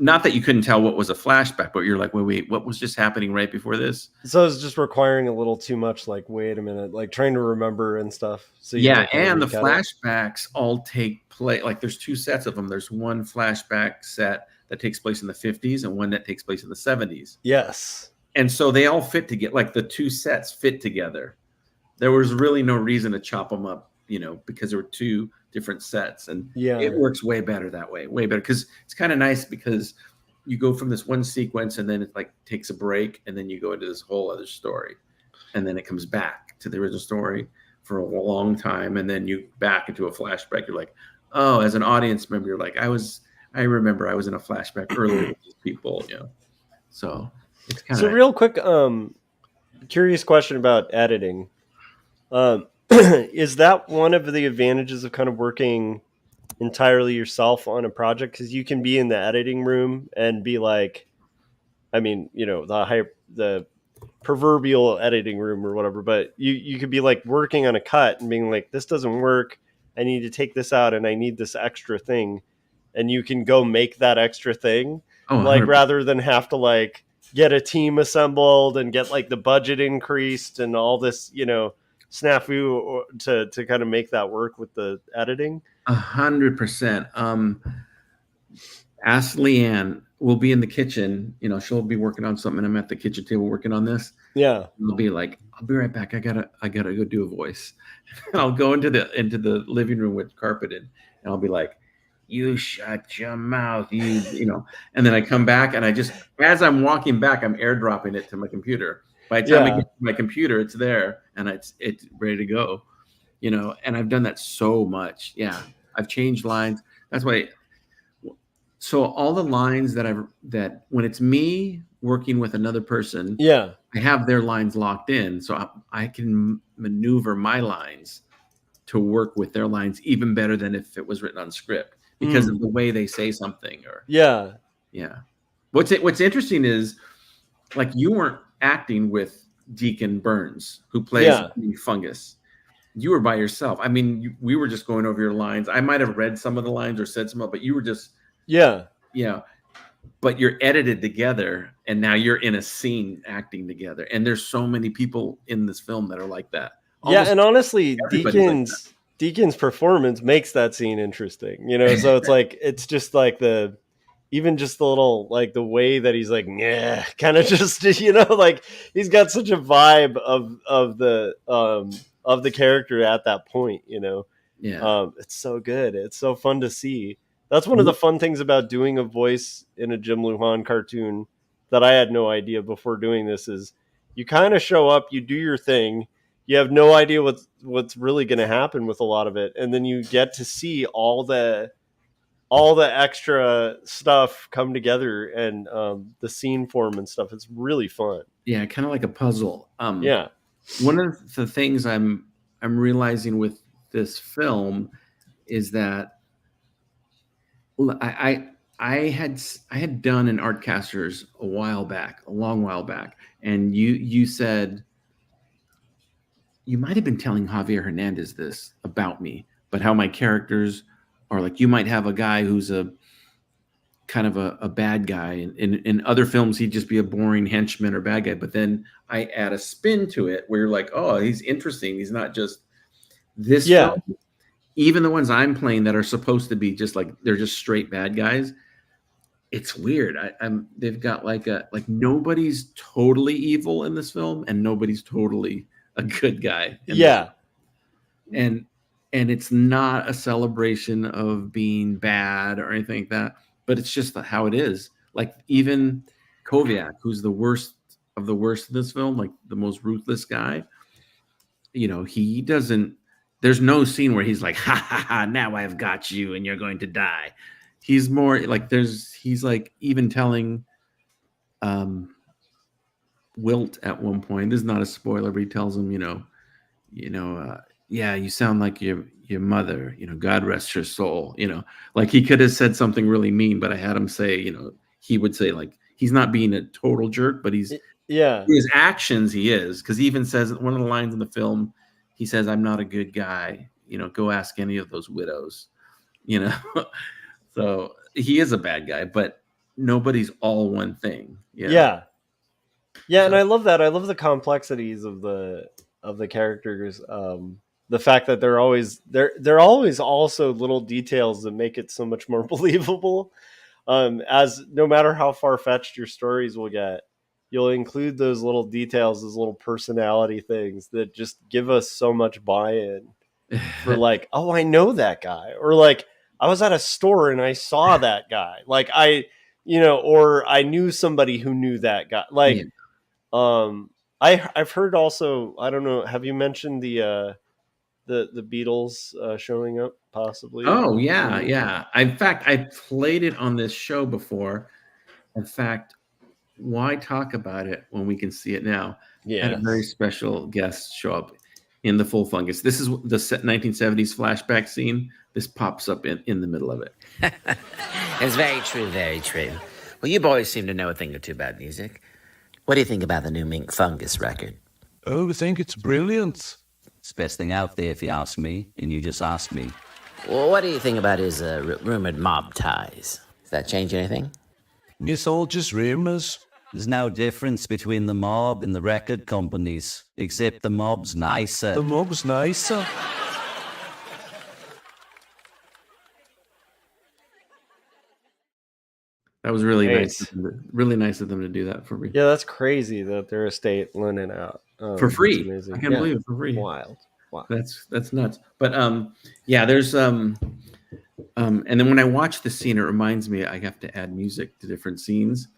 not that you couldn't tell what was a flashback, but you're like, wait, what was just happening right before this? So it's just requiring a little too much, like, wait a minute, like trying to remember and stuff. So and the flashbacks all take place, like there's two sets of them. There's one flashback set that takes place in the 50s and one that takes place in the 70s. Yes. And so they all fit together, like the two sets fit together. There was really no reason to chop them up, because there were two different sets, and it works way better that way, way better. Because it's kind of nice because you go from this one sequence and then it like takes a break and then you go into this whole other story, and then it comes back to the original story for a long time, and then you back into a flashback. You're like, oh, as an audience member, you're like, I remember I was in a flashback earlier with these people, So it's kind of real quick, curious question about editing. Is that one of the advantages of kind of working entirely yourself on a project? Because you can be in the editing room and be like, I mean, the proverbial editing room or whatever, but you could be like working on a cut and being like, this doesn't work. I need to take this out and I need this extra thing. And you can go make that extra thing, rather than have to like get a team assembled and get like the budget increased and all this, snafu to kind of make that work with the editing. 100%. Ask Leanne. We'll be in the kitchen. She'll be working on something. I'm at the kitchen table working on this. Yeah. I'll be like, I'll be right back. I gotta go do a voice. And I'll go into the living room with carpeted, and I'll be like, you shut your mouth, and then I come back and as I'm walking back, I'm airdropping it to my computer. By the time I get to my computer, it's there and it's ready to go, and I've done that so much. Yeah. I've changed lines. That's why. So all the lines that when it's me working with another person, I have their lines locked in. So I can maneuver my lines to work with their lines even better than if it was written on script because of the way they say something Yeah. What's interesting is, like, you weren't acting with Deacon Burns, who plays Yeah. the Fungus. You were by yourself. I mean, we were just going over your lines. I might have read some of the lines or said some of, but you were just, Yeah. but you're edited together, and now you're in a scene acting together. And there's so many people in this film that are like that. Yeah, and honestly, everybody's like that. Deacon's performance makes that scene interesting, So it's like it's just like even just the little, like, the way that he's like, yeah, kind of just, like, he's got such a vibe of the character at that point, Yeah. It's so good. It's so fun to see. That's one of the fun things about doing a voice in a Jim Lujan cartoon that I had no idea before doing this is you kind of show up, you do your thing, you have no idea what's really going to happen with a lot of it, and then you get to see all the extra stuff come together and the scene form and stuff. It's really fun. Yeah, kind of like a puzzle. Yeah. One of the things I'm realizing with this film is that I had done an Artcasters a long while back, and you said you might have been telling Javier Hernandez this about me, but how my characters are like, you might have a guy who's a kind of a bad guy, and in other films he'd just be a boring henchman or bad guy, but then I add a spin to it where you're like, oh, he's interesting. He's not just this film. Even the ones I'm playing that are supposed to be just like, they're just straight bad guys. It's weird. They've got like nobody's totally evil in this film, and nobody's totally a good guy. Yeah. And it's not a celebration of being bad or anything like that, but it's just how it is. Like, even Koviak, who's the worst of the worst in this film, like the most ruthless guy, he doesn't, there's no scene where he's like, ha ha ha, now I've got you and you're going to die. He's more like, he's like even telling Wilt at one point, this is not a spoiler, but he tells him, yeah, you sound like your mother, God rest her soul, like he could have said something really mean, but I had him say, he would say, like, he's not being a total jerk, but his actions, he is, because he even says one of the lines in the film, he says, I'm not a good guy, go ask any of those widows, so he is a bad guy, but nobody's all one thing. Yeah, and I love that. I love the complexities of the characters. The fact that they're always also little details that make it so much more believable. As no matter how far-fetched your stories will get, you'll include those little details, those little personality things that just give us so much buy-in for, like, oh, I know that guy, or like, I was at a store and I saw that guy, like, or I knew somebody who knew that guy, like, I've heard also, I don't know, have you mentioned the Beatles showing up possibly? Oh yeah. In fact, I played it on this show before. In fact, why talk about it when we can see it now? Yeah. And a very special guest show up in the full fungus. This is the 1970s flashback scene. This pops up in the middle of it. It's very true, very true. Well, you boys seem to know a thing or two about music. What do you think about the new Mink Fungus record? Oh, I think it's brilliant. It's the best thing out there, if you ask me, and you just asked me. Well, what do you think about his rumored mob ties? Does that change anything? It's all just rumors. There's no difference between the mob and the record companies, except the mob's nicer. The mob's nicer. That was really nice. Really nice of them to do that for me. Yeah, that's crazy that their estate lent it out for free. I can't believe it, for free. Wild. That's nuts. But there's and then when I watch the scene, it reminds me I have to add music to different scenes.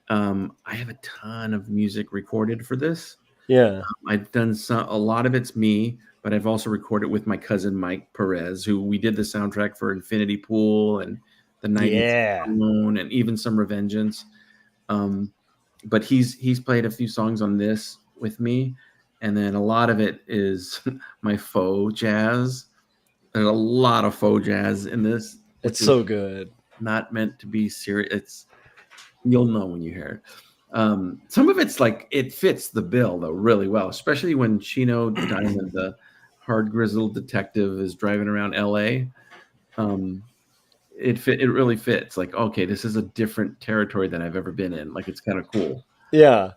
I have a ton of music recorded for this. Yeah, I've done a lot of it's me, but I've also recorded with my cousin Mike Perez, who we did the soundtrack for Infinity Pool and the 90s Moon, and even some Revengeance. But he's played a few songs on this with me, and then a lot of it is my faux jazz. There's a lot of faux jazz in this. It's so good. Not meant to be serious. You'll know when you hear it. Some of it's like it fits the bill though really well, especially when Chino Diamond, the hard grizzled detective, is driving around L.A. It really fits. Like, okay, this is a different territory than I've ever been in. Like, it's kind of cool. Yeah.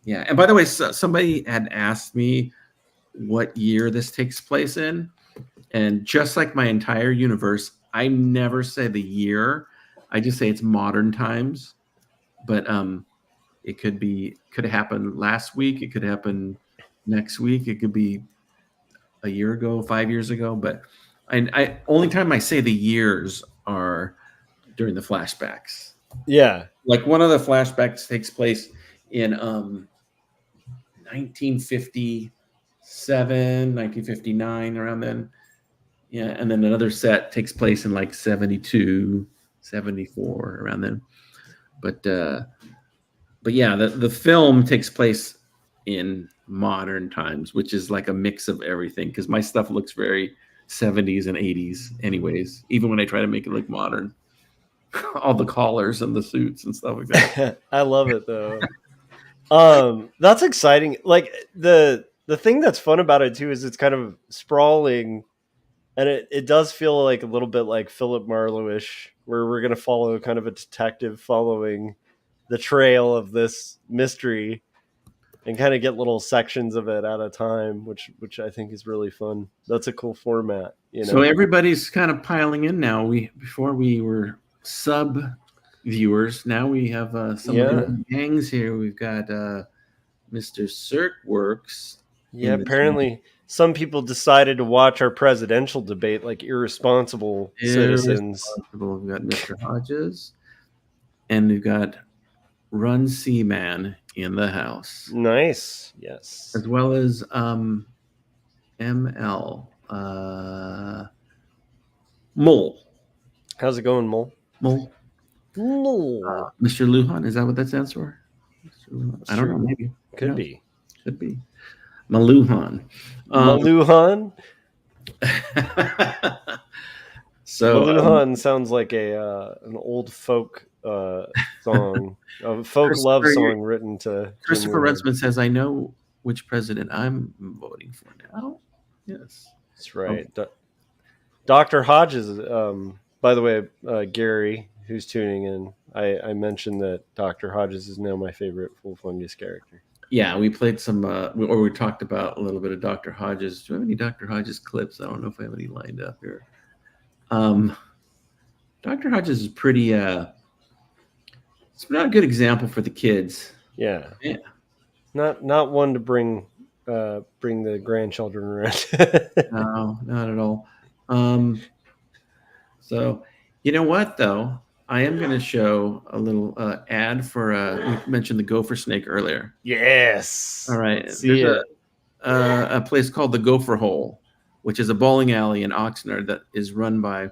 Yeah. And by the way, somebody had asked me what year this takes place in, and just like my entire universe, I never say the year. I just say it's modern times. But it could happen last week. It could happen next week. It could be a year ago, 5 years ago. But I only time I say the years are during the flashbacks. Yeah. Like one of the flashbacks takes place in 1957, 1959, around then. Yeah, and then another set takes place in like 72, 74, around then. But yeah, the film takes place in modern times, which is like a mix of everything, because my stuff looks very 70s and 80s anyways, even when I try to make it look modern. All the collars and the suits and stuff like that. I love it though. That's exciting. Like the thing that's fun about it too is it's kind of sprawling, and it does feel like a little bit like Philip Marlowe-ish, where we're gonna follow kind of a detective following the trail of this mystery and kind of get little sections of it at a time, which I think is really fun. That's a cool format, you know. So everybody's kind of piling in now. Before we were sub viewers, now we have some of the gangs here. We've got Mr. Cirque Works. Yeah, apparently some people decided to watch our presidential debate like irresponsible citizens. We've got Mr. Hodges, and we've got Run Seaman in the house. Nice. Yes. As well as ML. Mole. How's it going, Mole? Mole. Mr. Lujan, is that what that stands for? I don't know. Maybe. Could be. Could be. Maluhan. Maluhan? So Maluhan sounds like an old folk song, a folk love song written to Christopher Rutzman says, "I know which president I'm voting for now." Yes, that's right. Dr. Hodges. By the way, Gary, who's tuning in, I mentioned that Dr. Hodges is now my favorite Full Fungus character. Yeah, we played some, or we talked about a little bit of Dr. Hodges. Do we have any Dr. Hodges clips? I don't know if I have any lined up here. Dr. Hodges is pretty. It's not a good example for the kids. Yeah. Not one to bring the grandchildren around. No, not at all. So, you know what though? I am going to show a little ad for. We mentioned the Gopher Snake earlier. Yes. All right. See There's a place called the Gopher Hole, which is a bowling alley in Oxnard that is run by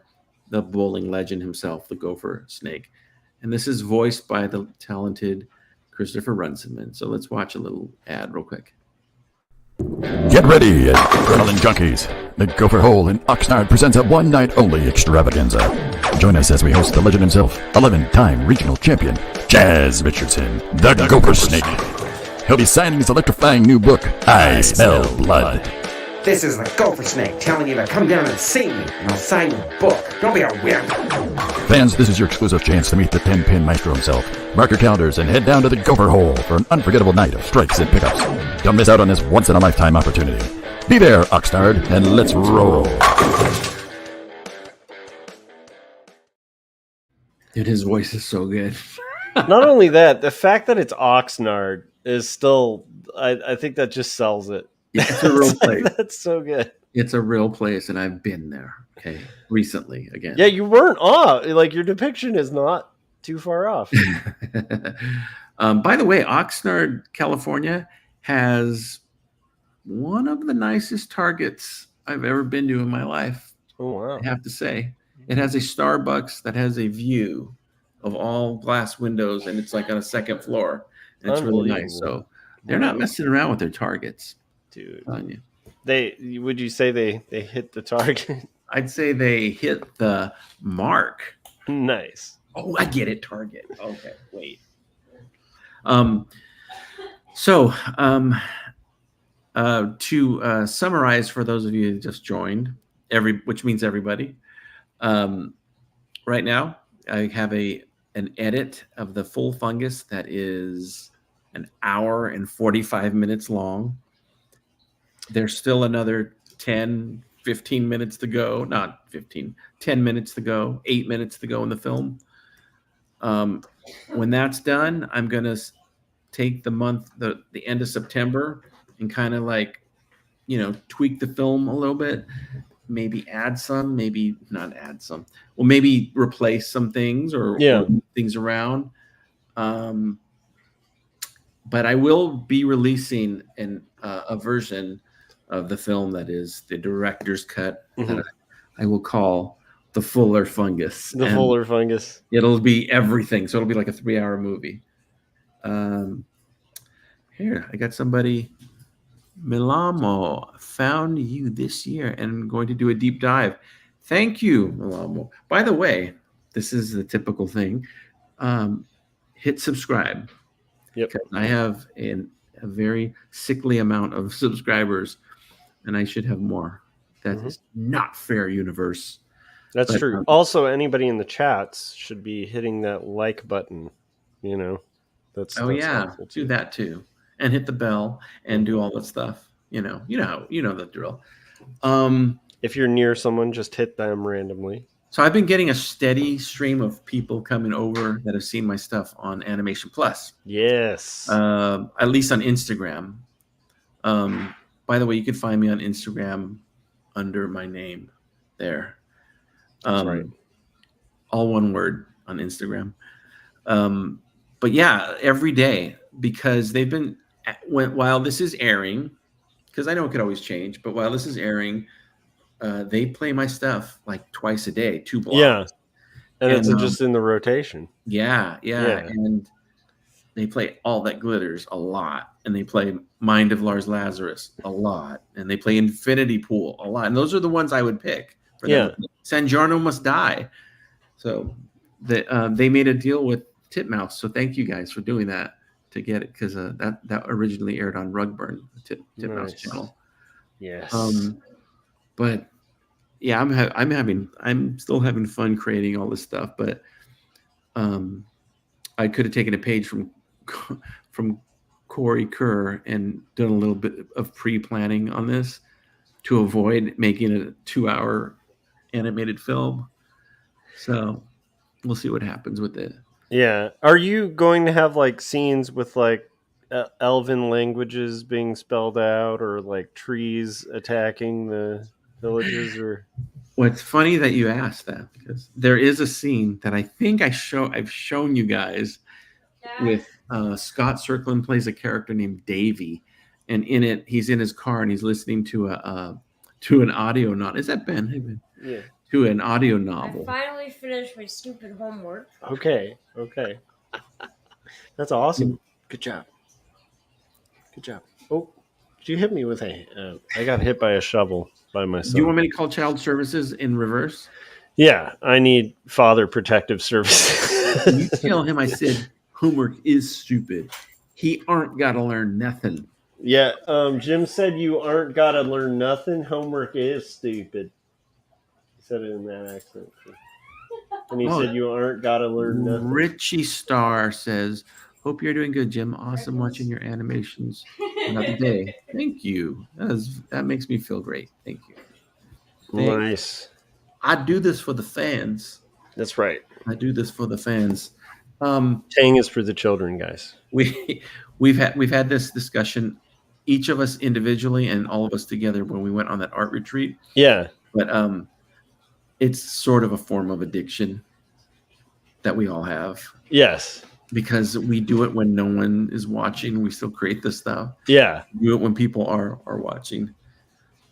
the bowling legend himself, the Gopher Snake. And this is voiced by the talented Christopher Runciman. So let's watch a little ad real quick. Get ready, adrenaline junkies. The Gopher Hole in Oxnard presents a one-night-only extravaganza. Join us as we host the legend himself, 11-time regional champion, Jazz Richardson, the Gopher Snake. He'll be signing his electrifying new book, I Smell Blood. This is the Gopher Snake telling you to come down and see me, and I'll sign your book. Don't be a wimp. Fans, this is your exclusive chance to meet the 10-pin maestro himself. Mark your calendars and head down to the Gopher Hole for an unforgettable night of strikes and pickups. Don't miss out on this once-in-a-lifetime opportunity. Be there, Oxnard, and let's roll. Dude, his voice is so good. Not only that, the fact that it's Oxnard is still, I think that just sells it. Yeah, it's a real place. That's so good. It's a real place, and I've been there. Okay, recently again. Yeah, you weren't off. Like your depiction is not too far off. By the way, Oxnard, California, has one of the nicest Targets I've ever been to in my life. Oh wow! I have to say, it has a Starbucks that has a view of all glass windows, and it's like on a second floor. And it's really nice. So they're not messing around with their Targets. Dude, you. Would you say they hit the target? I'd say they hit the mark. Nice. Oh, I get it. Target. Okay, wait. So to summarize for those of you who just joined, which means everybody, right now I have an edit of the full Fungus that is an hour and 45 minutes long. There's still another 10, 15 minutes to go. Not 15, 10 minutes to go, 8 minutes to go in the film. When that's done, I'm going to take the end of September and kind of like, tweak the film a little bit, maybe add some, maybe not add some. Well, maybe replace some things or move things around. But I will be releasing a version of the film that is the director's cut that I will call the Fuller Fungus. The Fuller Fungus. It'll be everything. So it'll be like a 3-hour movie. Here, I got somebody. Milamo, found you this year and I'm going to do a deep dive. Thank you, Milamo. By the way, this is the typical thing. Hit subscribe. Yep. I have a very sickly amount of subscribers and I should have more. That is not fair, universe. That's true. Also, anybody in the chats should be hitting that like button. That's helpful do that too. And hit the bell and do all that stuff. You know the drill. If you're near someone, just hit them randomly. So I've been getting a steady stream of people coming over that have seen my stuff on Animation Plus. Yes. At least on Instagram. By the way, you can find me on Instagram under my name there. That's right. All one word on Instagram. But yeah, every day, because they've been, while this is airing, because I know it could always change, but while this is airing, they play my stuff like twice a day, 2 blocks. Yeah. And it's just in the rotation. Yeah. And they play All That Glitters a lot. And they play Mind of Lars Lazarus a lot. And they play Infinity Pool a lot. And those are the ones I would pick. For them. San Giorno Must Die. So they made a deal with Titmouse. So thank you guys for doing that to get it, because that originally aired on Rugburn, the Titmouse channel. Yes. But yeah, I'm still having fun creating all this stuff. But I could have taken a page from Corey Kerr and done a little bit of pre-planning on this to avoid making a 2-hour animated film. So we'll see what happens with it. Yeah. Are you going to have like scenes with like elven languages being spelled out, or like trees attacking the villages? Or well, it's funny that you asked that, because there is a scene that I think I've shown you guys with Scott Serkland plays a character named Davey, and in it he's in his car and he's listening to an audio novel. Is that Ben? Hey, Ben. Yeah. To an audio novel. I finally finished my stupid homework. Okay. That's awesome. Good job. Oh, did you hit me with I got hit by a shovel by myself. Do you want me to call child services in reverse? Yeah, I need father protective services. You tell him I said homework is stupid. He aren't got to learn nothing. Yeah, Jim said you aren't got to learn nothing. Homework is stupid. He said it in that accent. And he said you aren't got to learn nothing. Richie Star says, hope you're doing good, Jim. Awesome watching your animations another day. Thank you. That makes me feel great. Thank you. Nice. I do this for the fans. That's right. I do this for the fans. Tang is for the children, guys. We've had this discussion, each of us individually and all of us together, when we went on that art retreat. Yeah. But it's sort of a form of addiction that we all have. Yes. Because we do it when no one is watching. We still create this stuff. Yeah. We do it when people are watching.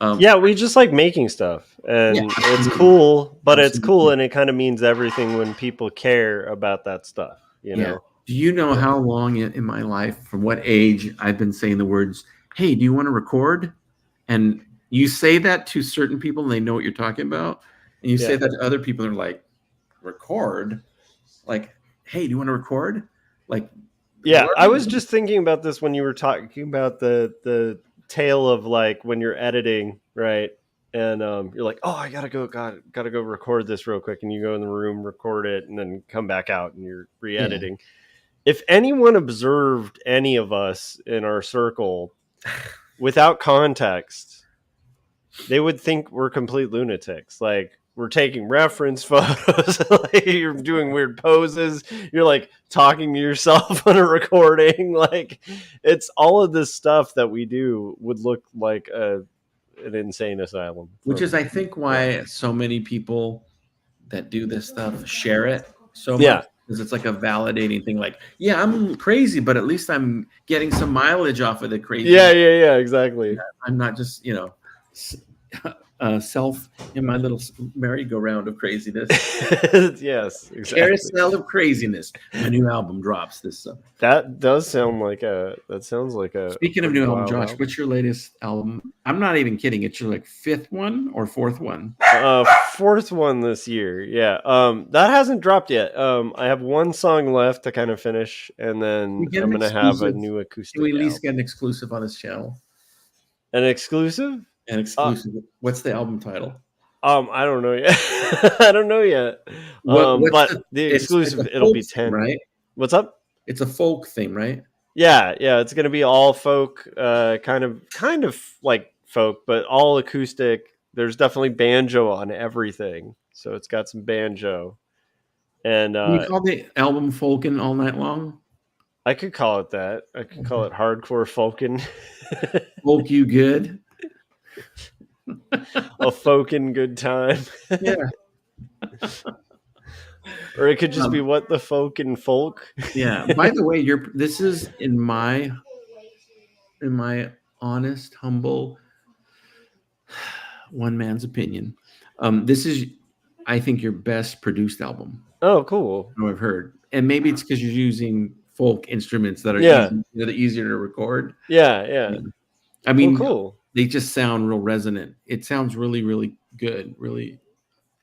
Yeah, we just like making stuff, and it's cool, but it's cool, and it kind of means everything when people care about that stuff, you know? Do you know how long in my life, from what age, I've been saying the words, hey, do you want to record? And you say that to certain people and they know what you're talking about. And you say that to other people and they're like, record? Like, hey, do you want to record? Like Yeah, I was just thinking about this when you were talking about the tale of like when you're editing, right? And you're like, oh, I gotta go record this real quick, and you go in the room, record it, and then come back out, and you're re-editing. If anyone observed any of us in our circle without context, they would think we're complete lunatics. Like, we're taking reference photos, like you're doing weird poses, you're like talking to yourself on a recording. Like, it's all of this stuff that we do would look like an insane asylum. Which is, I think, why so many people that do this stuff share it so much. Yeah. Because it's like a validating thing. Like, yeah, I'm crazy, but at least I'm getting some mileage off of the crazy. Yeah, exactly. I'm not just, self in my little merry-go-round of craziness. Yes, exactly. Carousel of craziness. My new album drops this summer. That does sound like a. That sounds like a. Speaking of new album, Josh, what's your latest album? I'm not even kidding. It's your like fifth one or fourth one? Fourth one this year. Yeah. That hasn't dropped yet. I have one song left to kind of finish, and then I'm gonna have a new acoustic. Can we at least get an exclusive on this channel? An exclusive? An exclusive. What's the album title? I don't know yet. I don't know yet. But the exclusive, it'll be 10. Right? What's up? It's a folk theme, right? Yeah. It's gonna be all folk, kind of like folk, but all acoustic. There's definitely banjo on everything, so it's got some banjo. And you call the album "Folkin' All Night Long"? I could call it that. I could call it hardcore folkin'. Folk you good? A folkin' good time. Yeah. Or it could just be what the folkin' folk. Yeah. By the way, this is in my honest, humble, one man's opinion. This is, I think, your best produced album. Oh, cool. I've heard, and maybe it's because you're using folk instruments that are easier to record. Yeah. I mean, cool. They just sound real resonant. It sounds really, really good. Really,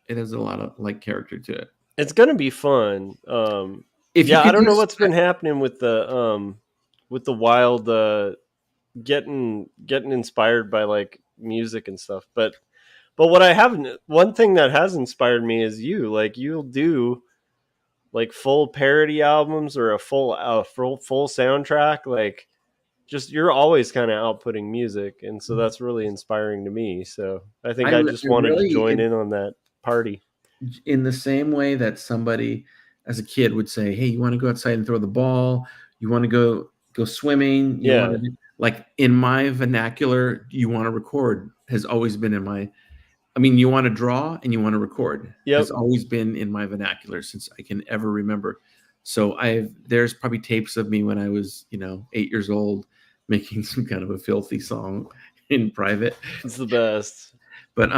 it has a lot of like character to it. It's gonna be fun. I don't know what's been happening with the wild getting inspired by like music and stuff. But one thing that has inspired me is you. Like, you'll do like full parody albums or a full soundtrack. Like, just you're always kind of outputting music, and so that's really inspiring to me. So I think I just wanted to join in on that party. In the same way that somebody as a kid would say, hey, you want to go outside and throw the ball? You want to go swimming? Like in my vernacular, you want to record has always been you want to draw and you want to record. Yep. Has always been in my vernacular since I can ever remember. So there's probably tapes of me when I was, 8 years old, making some kind of a filthy song in private. It's the best. But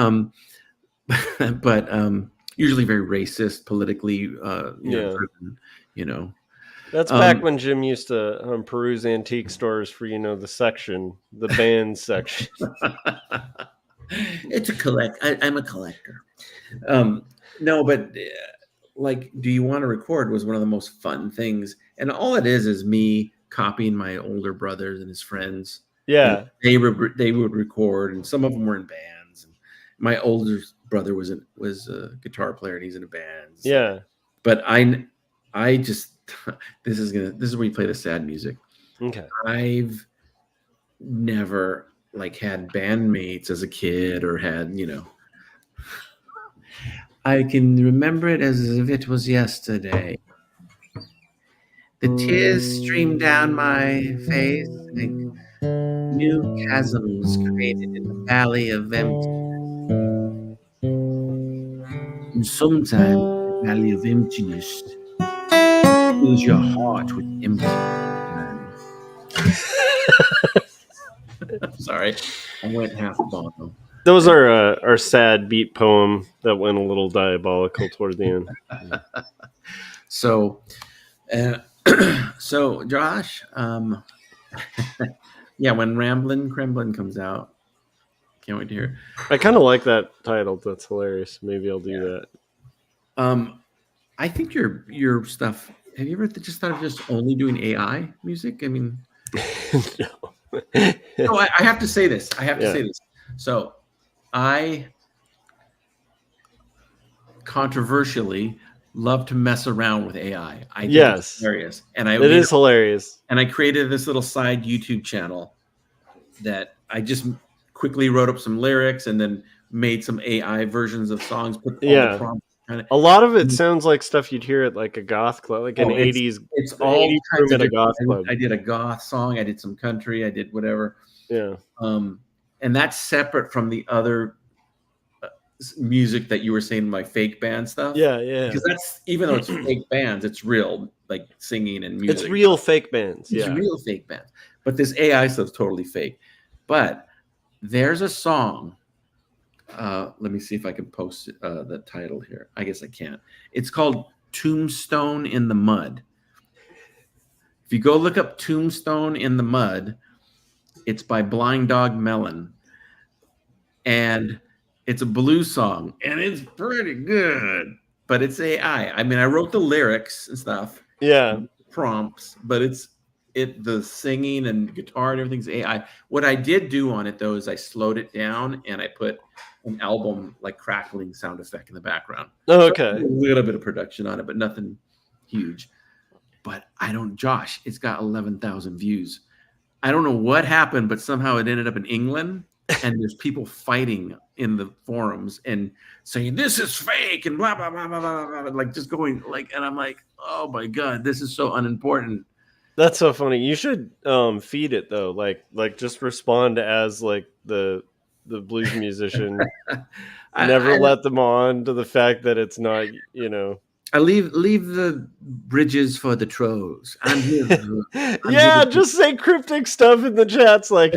usually very racist, politically, driven, That's back when Jim used to peruse antique stores for, the band section. It's I'm a collector. No, but like, do you want to record was one of the most fun things. And all it is me copying my older brothers and his friends. Yeah. They would record, and some of them were in bands. And my older brother was a guitar player, and he's in a band. Yeah. But I just this is where you play the sad music. Okay. I've never had bandmates as a kid or had, I can remember it as if it was yesterday. The tears streamed down my face like new chasms created in the valley of emptiness. And sometimes the valley of emptiness fills your heart with emptiness. I'm sorry, I went half Bono. Those are our sad beat poem that went a little diabolical toward the end. So Josh, when Ramblin' Kremlin comes out, can't wait to hear. I kind of like that title. That's hilarious. Maybe I'll do that. I think your stuff Have you ever just thought of just only doing AI music? I mean, no, I have to say this. I have to say this. So I controversially love to mess around with AI. I think it's hilarious. And it is hilarious. And I created this little side YouTube channel that I just quickly wrote up some lyrics and then made some AI versions of songs. Put all the prompts. A lot of it sounds like stuff you'd hear at like a goth club, like an 80s. It's all 80s kinds of at a goth club. I did a goth song. I did some country. I did whatever. Yeah. And that's separate from the other music that you were saying, my fake band stuff. Yeah, yeah. Because that's, even though it's fake bands, it's real, like singing and music. It's real fake bands. It's real fake bands. But this AI stuff's totally fake. But there's a song. Let me see if I can post the title here. I guess I can't. It's called Tombstone in the Mud. If you go look up Tombstone in the Mud, it's by Blind Dog Melon. And it's a blues song. And it's pretty good. But it's AI. I mean, I wrote the lyrics and stuff. Yeah. Prompts. But the singing and guitar and everything's AI. What I did do on it, though, is I slowed it down and I put an album like crackling sound effect in the background. Oh, okay. So a little bit of production on it, but nothing huge. But Josh, it's got 11,000 views. I don't know what happened, but somehow it ended up in England, and there's people fighting in the forums and saying this is fake and blah blah blah blah blah, blah, like just going like, and I'm like, oh my god, this is so unimportant. That's so funny. You should feed it though, like just respond as like the blues musician. Never let them on to the fact that it's not, I leave the bridges for the trolls. I'm here. Just say cryptic stuff in the chats like,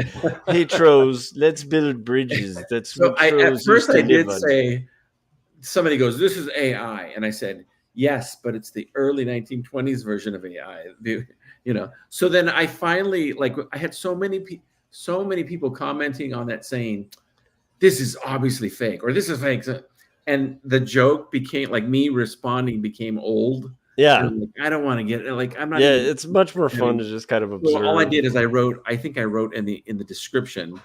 "Hey trolls, let's build bridges." That's so what at first I did say, somebody goes, "This is AI," and I said, "Yes, but it's the early 1920s version of AI." So then I finally, like, I had so many people commenting on that saying, "This is obviously fake," or "This is fake." And the joke became, like, me responding became old. Yeah. Like, I don't want to get, like, I'm not. Yeah, it's much more fun to just kind of observe. Well, all I did is I wrote in the description,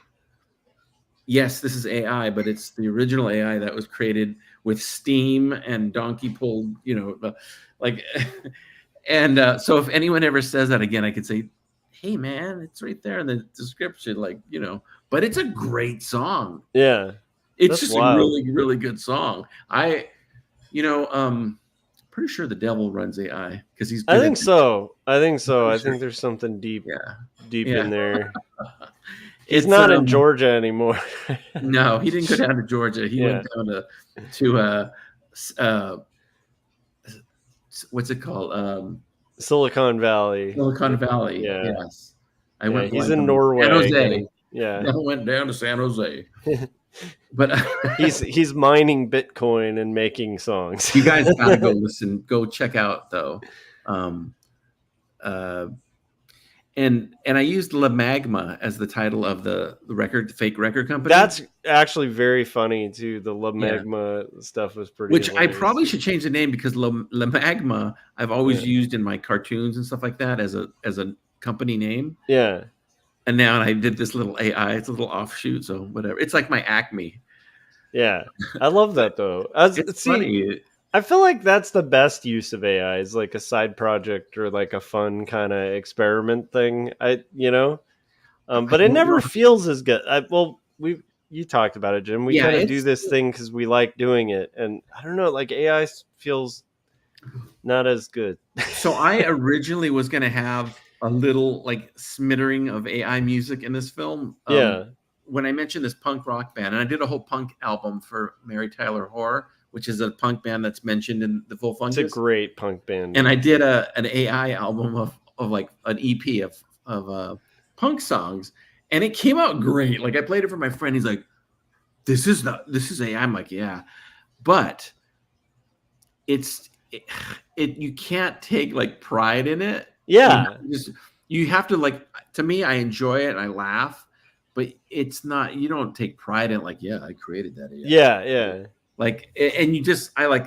yes, this is AI, but it's the original AI that was created with steam and donkey pulled, like, and so if anyone ever says that again, I could say, hey man, it's right there in the description, like, but it's a great song. Yeah. It's just a really, really good song. Pretty sure the devil runs AI because he's. I think so. I think there's something deep in there. He's not in Georgia anymore. No, he didn't go down to Georgia. He went down to what's it called? Silicon Valley. Silicon Valley. Yeah. Yes. I went. He's in Norway. San Jose. Yeah. I went down to San Jose. But he's mining Bitcoin and making songs. You guys gotta go listen. Go check out though. And I used La Magma as the title of the fake record company. That's actually very funny too. The La Magma stuff was pretty. Which hilarious. I probably should change the name because La Magma I've always used in my cartoons and stuff like that as a company name. Yeah. And now I did this little AI. It's a little offshoot, so whatever. It's like my Acme. Yeah, I love that though. It's funny. I feel like that's the best use of AI is like a side project or like a fun kind of experiment thing. But it never feels as good. You talked about it, Jim. We kind of do this thing because we like doing it, and I don't know, like AI feels not as good. So I originally was going to have a little like smattering of AI music in this film. When I mentioned this punk rock band, and I did a whole punk album for Mary Tyler Horror, which is a punk band that's mentioned in the full Fungus. It's a great punk band. And I did an AI album of like an EP of punk songs, and it came out great. Like I played it for my friend. He's like, this is AI. I'm like, yeah, but you can't take like pride in it. Yeah. You have to, like, to me, I enjoy it and I laugh, but it's not, you don't take pride in it, like, yeah, I created that. Yeah. Like, and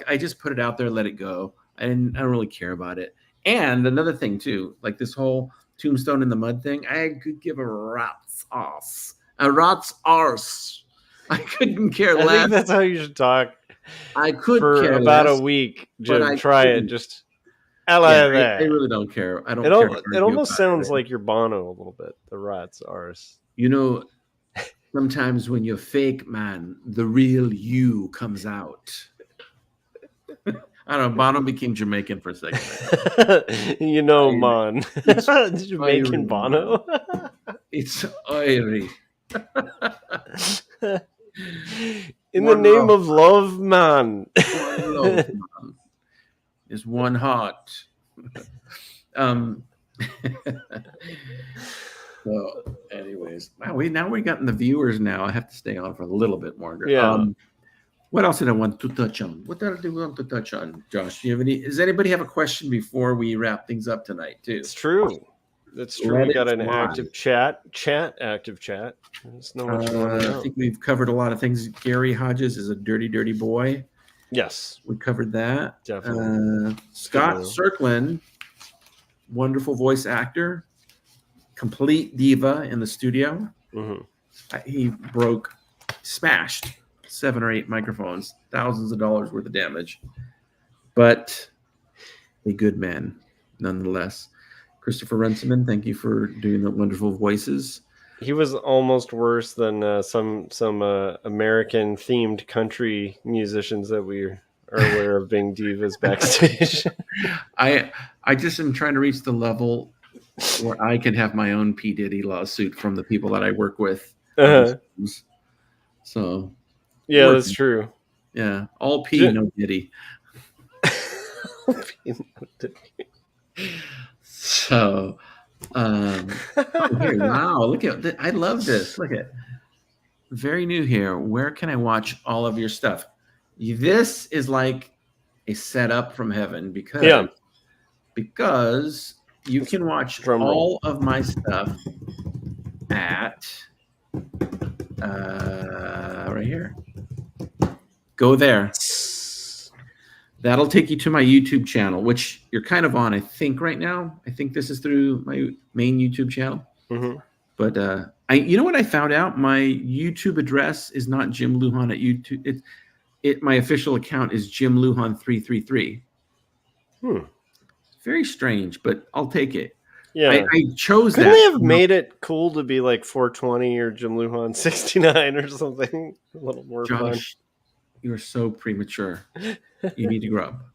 I just put it out there, let it go. I don't really care about it. And another thing too, like this whole Tombstone in the Mud thing, I could give a rat's ass. A rat's arse. I couldn't care I less. think that's how you should talk. I could for care about less, a week, but Jim. I Try it. couldn't. Just Yeah, that. I really don't care. I don't It, care. To it argue almost about sounds it. like you're Bono a little bit. The rat's ours. You know, sometimes when you're fake, man, the real you comes out. I don't know. Bono became Jamaican for a second. You know, man. Jamaican Irie, Bono. It's Irie. In the name of love, man. One love, man. Is one heart. So, anyways, wow, we gotten the viewers now. I have to stay on for a little bit more. Yeah. What else did I want to touch on? What did I want to touch on, Josh? Do you have any? Does anybody have a question before we wrap things up tonight? Too. It's true. That's true. Let We got it an fly. active chat. Active chat. Let's know what you want to know. I think we've covered a lot of things. Gary Hodges is a dirty, dirty boy. Yes, we covered that. Definitely. Scott Serklin, wonderful voice actor, complete diva in the studio. He smashed 7 or 8 microphones, thousands of dollars worth of damage, but a good man nonetheless. Christopher Runciman, thank you for doing the wonderful voices. He was almost worse than some American themed country musicians that we are aware of being divas backstage. I just am trying to reach the level where I can have my own P. Diddy lawsuit from the people that I work with. So yeah, that's true. Yeah, all P, no Diddy. So, here, wow, look at that. I love this. Look at very new here. Where can I watch all of your stuff? This is like a setup from heaven because you can watch all of my stuff at right here. Go there. That'll take you to my YouTube channel, which you're kind of on, I think, right now. I think this is through my main YouTube channel. But you know what I found out? My YouTube address is not Jim Lujan at YouTube. My official account is Jim Lujan 333. Very strange, but I'll take it. Yeah, I chose Couldn't that. they have made it cool to be like 420 or Jim Lujan 69 or something? A little more fun. Josh, you are so premature. You need to grow up.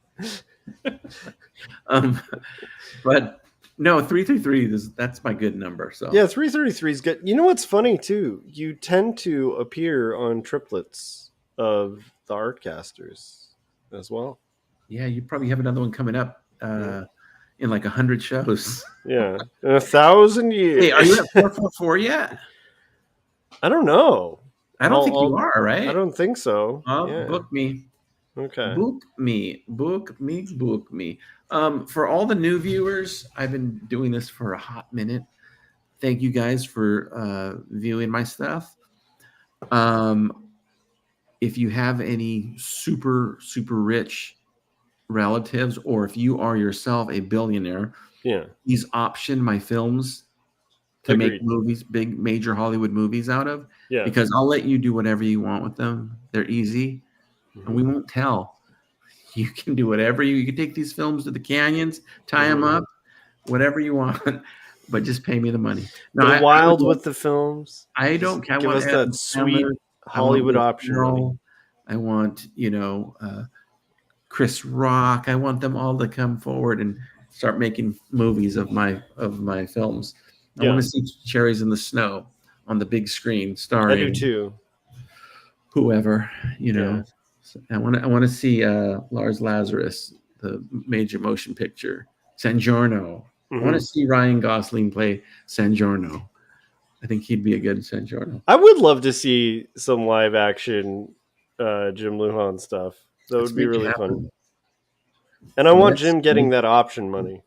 But no, 333 that's my good number. So yeah, 333 is good. You know what's funny too? You tend to appear on triplets of the Artcasters as well. Yeah, you probably have another one coming up in like 100 shows. Yeah, in 1,000 years. Hey, are you at 444 yet? I don't know. I don't think you are, right? I don't think so. Book me. Okay. Book me. For all the new viewers, I've been doing this for a hot minute. Thank you guys for viewing my stuff. If you have any super, super rich relatives, or if you are yourself a billionaire, please option my films to make movies, big major Hollywood movies out of. Yeah. Because I'll let you do whatever you want with them. They're easy. And we won't tell. You can do whatever you can take these films to the canyons, tie them up, whatever you want, but just pay me the money. No, wild with the films. I don't care. Give us that sweet Hollywood option. I want, Chris Rock. I want them all to come forward and start making movies of my films. I want to see Cherries in the Snow on the big screen starring. I do too. Whoever, I want to see Lars Lazarus, the major motion picture, San Giorno. I want to see Ryan Gosling play San Giorno. I think he'd be a good San Giorno. I would love to see some live action Jim Lujan stuff. That would be really fun. And I want Jim getting that option money.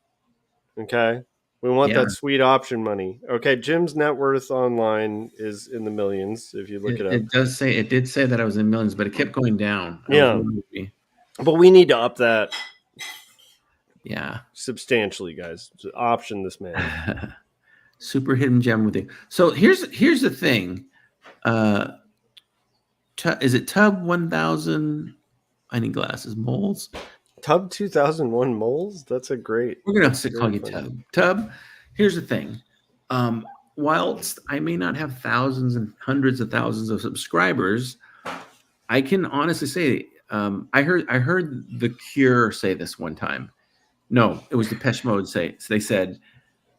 Okay? We want that sweet option money. Okay, Jim's net worth online is in the millions if you look it up. It did say that I was in millions, but it kept going down. Yeah. But we need to up that. Yeah. Substantially, guys. Option this man. Super hidden gem with you. So here's the thing. Is it Tub 1000? I need glasses. Moles. Tub 2001 moles. That's a great. We're gonna have to call you Tub. Tub. Here's the thing. Whilst I may not have thousands and hundreds of thousands of subscribers, I can honestly say I heard The Cure say this one time. No, it was Depeche Mode say. So they said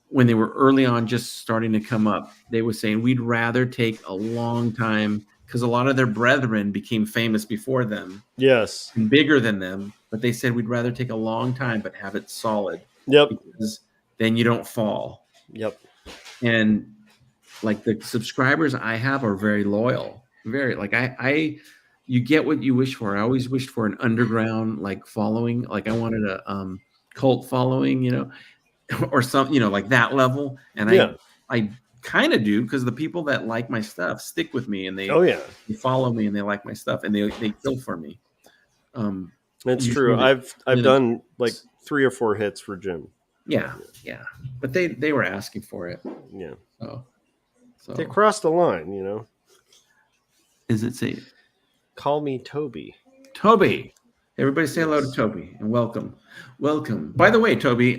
when they were early on, just starting to come up, they were saying we'd rather take a long time because a lot of their brethren became famous before them. Yes, and bigger than them, but they said we'd rather take a long time but have it solid. Yep. Because then you don't fall. Yep. And like the subscribers I have are very loyal. Very like you get what you wish for. I always wished for an underground like following. Like I wanted a cult following, you know, or some, you know, like that level. And I kind of do because the people that like my stuff stick with me and they follow me and they like my stuff and they kill for me. That's true. I've done like 3 or 4 hits for Jim. Yeah, but they were asking for it. Yeah. So they crossed the line, you know. Is it say? Call me Toby. Toby. Everybody say hello to Toby and welcome. By the way, Toby,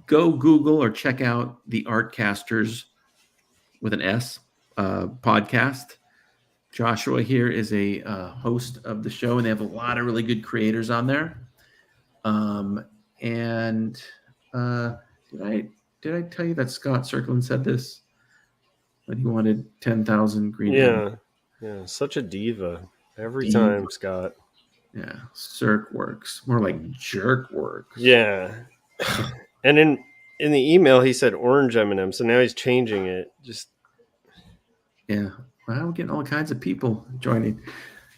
go Google or check out the Artcasters with an S podcast. Joshua here is a host of the show, and they have a lot of really good creators on there. And did I tell you that Scott Circlin said this? That he wanted 10,000 green. Yeah, such a diva every time, Scott. Yeah, Circ works more like jerk works. Yeah, and in the email he said orange M&M, so now he's changing it. Just well, we're getting all kinds of people joining.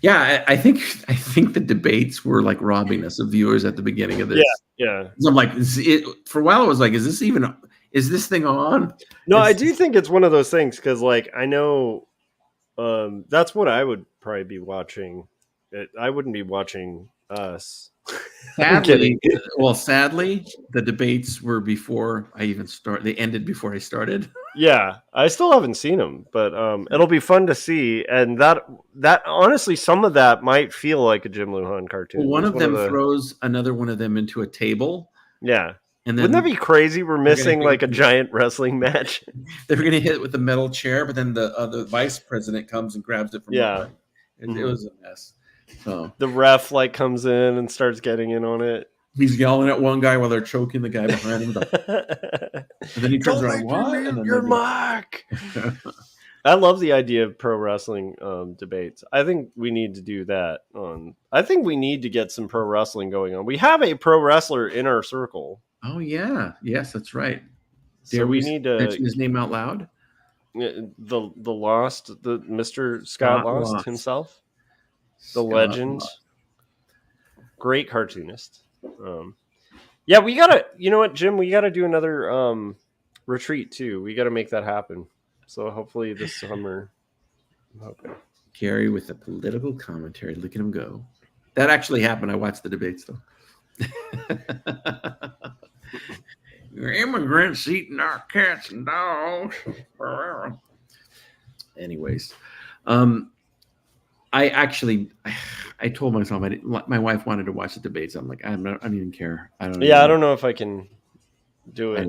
Yeah, I think the debates were like robbing us of viewers at the beginning of this. Yeah. I'm like, for a while, I was like, is this thing on? No, I do think it's one of those things because, like, I know that's what I would probably be watching. I wouldn't be watching us. Sadly, the debates were before I even started. They ended before I started. Yeah, I still haven't seen them, but it'll be fun to see. And that honestly, some of that might feel like a Jim Lujan cartoon. Well, one of them throws another one of them into a table. Yeah. And then, wouldn't that be crazy? We're missing like a giant wrestling match. They were going to hit it with the metal chair, but then the vice president comes and grabs it from behind. It was a mess. So the ref like comes in and starts getting in on it. He's yelling at one guy while they're choking the guy behind him. And then he turns around, what? Your mark. I love the idea of pro wrestling debates. I think we need to do that. I think we need to get some pro wrestling going on. We have a pro wrestler in our circle. Oh yeah, yes, that's right. So we need to mention his name out loud. The Mr. Scott Lost himself, the legend, great cartoonist. Yeah, we gotta. You know what, Jim? We gotta do another retreat too. We gotta make that happen. So hopefully this summer. Okay. Gary with the political commentary. Look at him go. That actually happened. I watched the debates though. Immigrants eating our cats and dogs. Anyways, I told myself my wife wanted to watch the debates. I'm like, I don't even care. I don't know if I can do it.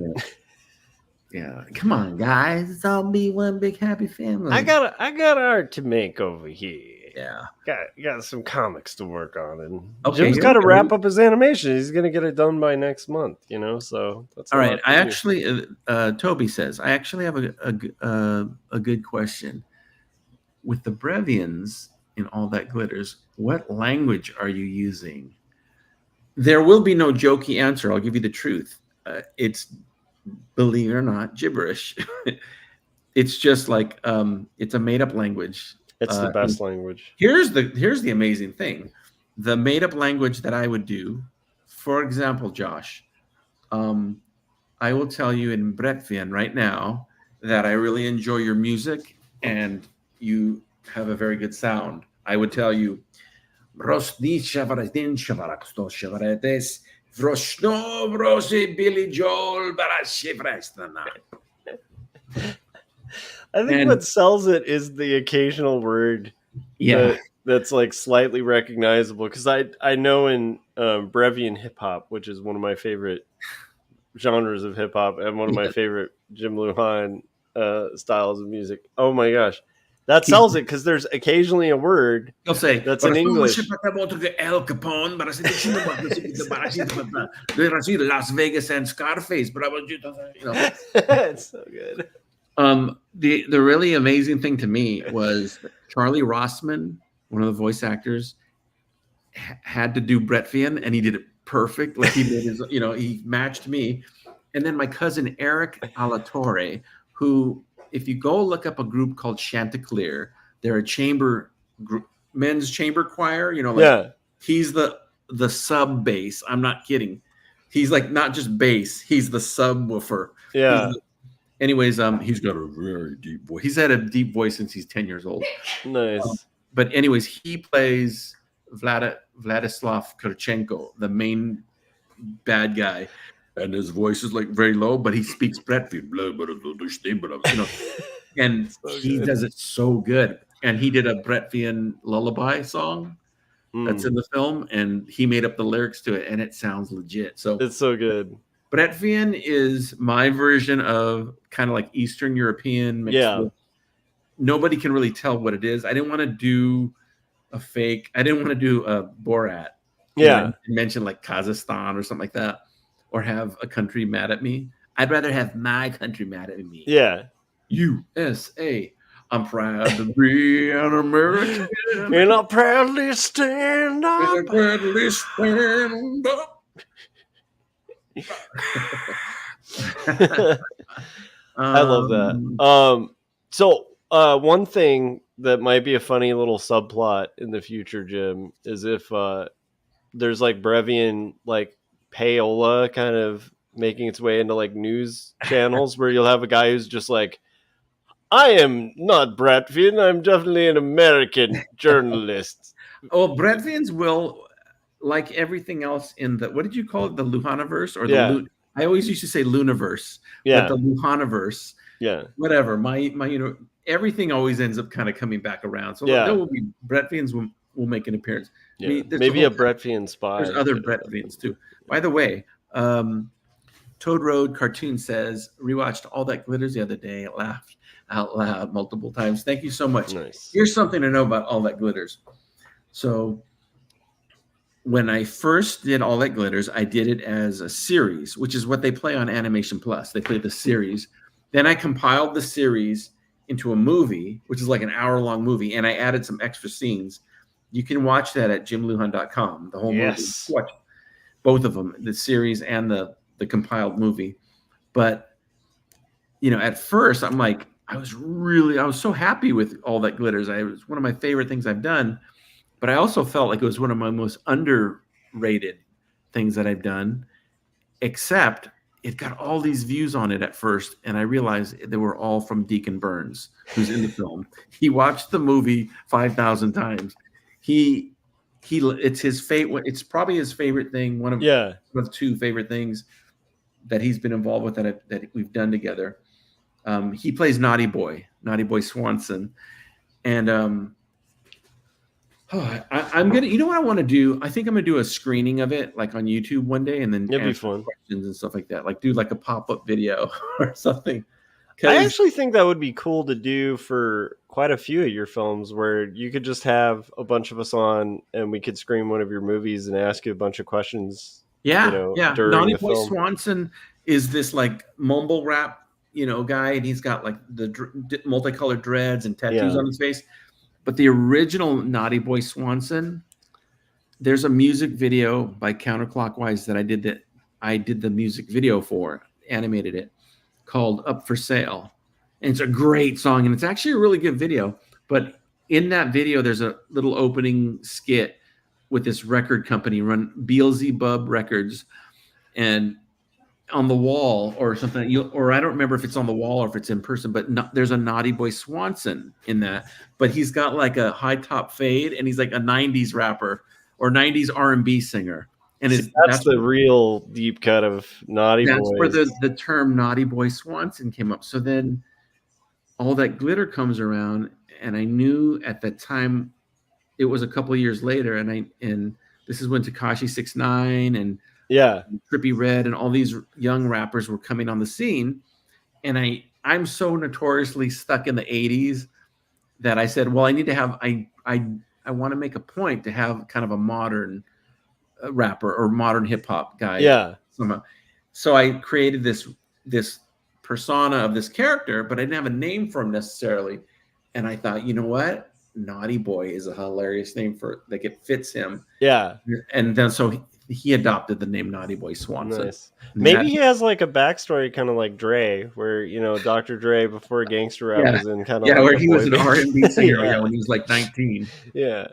Yeah, come on, guys. It's all be one big happy family. I got art to make over here. Yeah, got some comics to work on, and Jim's got to wrap up his animation. He's gonna get it done by next month, you know. So that's all right. I actually, Toby says, I actually have a good question. With the Brevians and all that glitters, what language are you using? There will be no jokey answer. I'll give you the truth. It's, believe it or not, gibberish. It's just like it's a made-up language. It's the best language. Here's the amazing thing. The made-up language that I would do, for example, Josh, I will tell you in Bretvian right now that I really enjoy your music and you have a very good sound. I would tell you, Vrosno vrosi Billy Joel Barashivrestan. I think what sells it is the occasional word that's like slightly recognizable. Because I know in Brevian hip hop, which is one of my favorite genres of hip hop and one of my favorite Jim Lujan styles of music. Oh my gosh. That sells it because there's occasionally a word he'll say that's in English. El Capone, Las Vegas and Scarface, but It's so good. The really amazing thing to me was Charlie Rossman, one of the voice actors, had to do Brett Fien, and he did it perfect. Like he did his, he matched me. And then my cousin Eric Alatorre, who, if you go look up a group called Chanticleer, they're a chamber group, men's chamber choir. He's the sub bass. I'm not kidding. He's like not just bass. He's the subwoofer. Yeah. Anyways, he's got a very deep voice. He's had a deep voice since he's 10 years old. Nice. But anyways, he plays Vladislav Kurchenko, the main bad guy. And his voice is like very low, but he speaks Bretfield, and he does it so good. And he did a Bretfian lullaby song that's in the film, and he made up the lyrics to it, and it sounds legit. So it's so good. Bretfian is my version of kind of like Eastern European mixed with, nobody can really tell what it is. I didn't want to do a fake. I didn't want to do a Borat. And mention like Kazakhstan or something like that, or have a country mad at me. I'd rather have my country mad at me. Yeah. USA. I'm proud to be an American. And I'll proudly stand up. And I'll proudly stand up. I love that. So one thing that might be a funny little subplot in the future, Jim, is if there's like Brevian like payola kind of making its way into like news channels where you'll have a guy who's just like, I am not Bretvian, I'm definitely an American journalist. Oh, Bretvians will, like everything else in the, what did you call it? The Luhanaverse? Or the I always used to say Lunaverse. Yeah. But the Luhanaverse. Yeah. Whatever. My everything always ends up kind of coming back around. So there will be Bretvians will make an appearance. Yeah. I mean, maybe a Bretvian spy. There's other Bretvians too. By the way, Toad Road Cartoon says, rewatched All That Glitters the other day, laughed out loud multiple times. Thank you so much. Nice. Here's something to know about All That Glitters. So when I first did All That Glitters, I did it as a series, which is what they play on Animation Plus. They play the series. Then I compiled the series into a movie, which is like an hour-long movie, and I added some extra scenes. You can watch that at jimluhan.com, the whole movie. Watch both of them, the series and the compiled movie. But, at first, I'm like, I was so happy with All That Glitters. It was one of my favorite things I've done. But I also felt like it was one of my most underrated things that I've done, except it got all these views on it at first, and I realized they were all from Deacon Burns, who's in the film. He watched the movie 5,000 times. It's his favorite. It's probably his favorite thing. One of two favorite things that he's been involved with that we've done together. He plays Naughty Boy Swanson, and I'm gonna. You know what I want to do? I think I'm gonna do a screening of it, like on YouTube one day, and then it'd be fun questions and stuff like that. Like do like a pop-up video or something. I actually think that would be cool to do for quite a few of your films, where you could just have a bunch of us on, and we could screen one of your movies and ask you a bunch of questions. Yeah. During Naughty the Boy film. Swanson is this like mumble rap, guy, and he's got like the multicolored dreads and tattoos on his face. But the original Naughty Boy Swanson, there's a music video by Counterclockwise that I did the music video for, animated it, called Up for Sale. And it's a great song, and it's actually a really good video. But in that video, there's a little opening skit with this record company, run Beelzebub Records, and on the wall or something, or I don't remember if it's on the wall or if it's in person, but there's a Naughty Boy Swanson in that. But he's got like a high top fade, and he's like a 90s rapper or 90s R&B singer. And that's the real deep cut of Naughty Boys. That's where the term Naughty Boy Swanson came up. So then all that glitter comes around, and I knew at that time it was a couple of years later, and this is when Tekashi 6ix9ine and Trippie Redd and all these young rappers were coming on the scene, and I'm so notoriously stuck in the 80s that I said, well, I need to have I want to make a point to have kind of a modern rapper or modern hip hop guy. Yeah. So I created this persona of this character, but I didn't have a name for him necessarily. And I thought, you know what? Naughty Boy is a hilarious name for like it fits him. Yeah. And then so he adopted the name Naughty Boy Swanson. Nice. Maybe he has like a backstory kind of like Dre, where Dr. Dre before gangster rap was in kind of where he was an R&B singer when he was like 19. Yeah.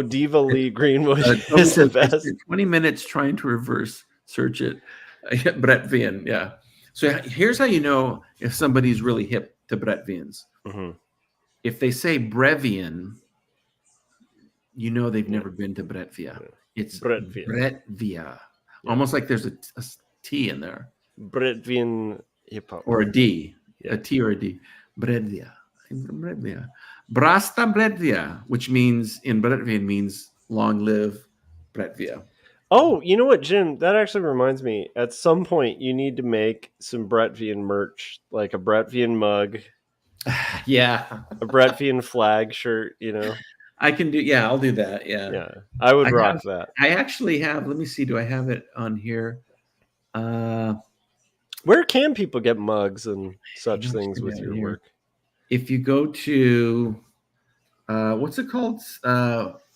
Diva Lee Greenwood is the best. 20 minutes trying to reverse search it. Brett Vian, yeah. So here's how you know if somebody's really hip to Brett Vians. Mm-hmm. If they say Brevian, you know they've never been to Brett Via. It's Brett Via. Almost like there's a T in there. Brett Vian hip hop. Or a D. Yeah. A T or a D. Brett Via. Brett Via. Brasta Brett Via, which means in Bretvian means long live Brett Via. Oh, you know what, Jim? That actually reminds me. At some point, you need to make some Bretvian merch, like a Bretvian mug. Yeah. A Bretvian flag shirt, I can do, I'll do that. Yeah. Yeah. I would rock that. I actually have, let me see, do I have it on here? Where can people get mugs and such things with your work? If you go to, what's it called?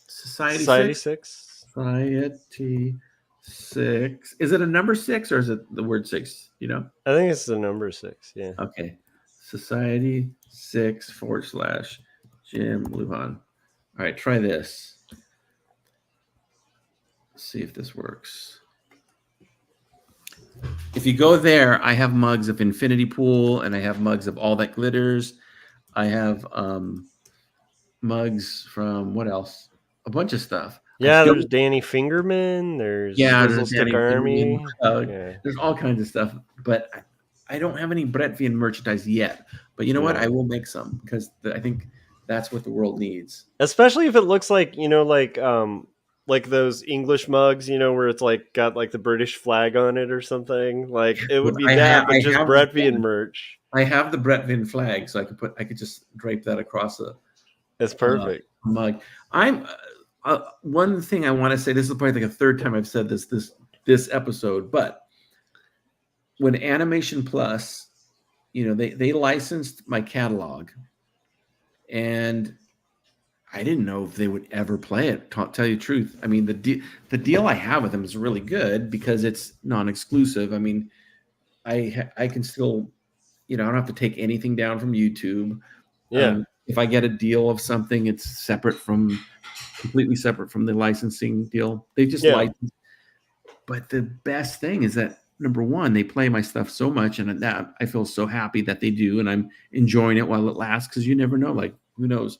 Society 6? Society 6. Is it a number 6 or is it the word 6? I think it's the number 6. Yeah. Okay. Society 6 / Jim Lujan. All right, try this. Let's see if this works. If you go there, I have mugs of Infinity Pool and I have mugs of All That Glitters. I have mugs from what else? A bunch of stuff. Yeah, there's Danny Fingerman. There's Stick Army. There's all kinds of stuff, but I don't have any Bretvian merchandise yet. But you know what? I will make some because I think that's what the world needs. Especially if it looks like like those English mugs, where it's like got like the British flag on it or something. Like it would be but just Bretvian merch. I have the Bretvian flag, so I could just drape that across That's perfect. Mug. I'm one thing I want to say. This is probably like a third time I've said this episode, but when Animation Plus, they licensed my catalog, and I didn't know if they would ever play it. Tell you the truth. I mean, the deal I have with them is really good because it's non-exclusive. I mean, I can still, I don't have to take anything down from YouTube. Yeah. If I get a deal of something, it's completely separate from the licensing deal. They just license. But the best thing is that number one, they play my stuff so much, and that I feel so happy that they do, and I'm enjoying it while it lasts because you never know. Like, who knows?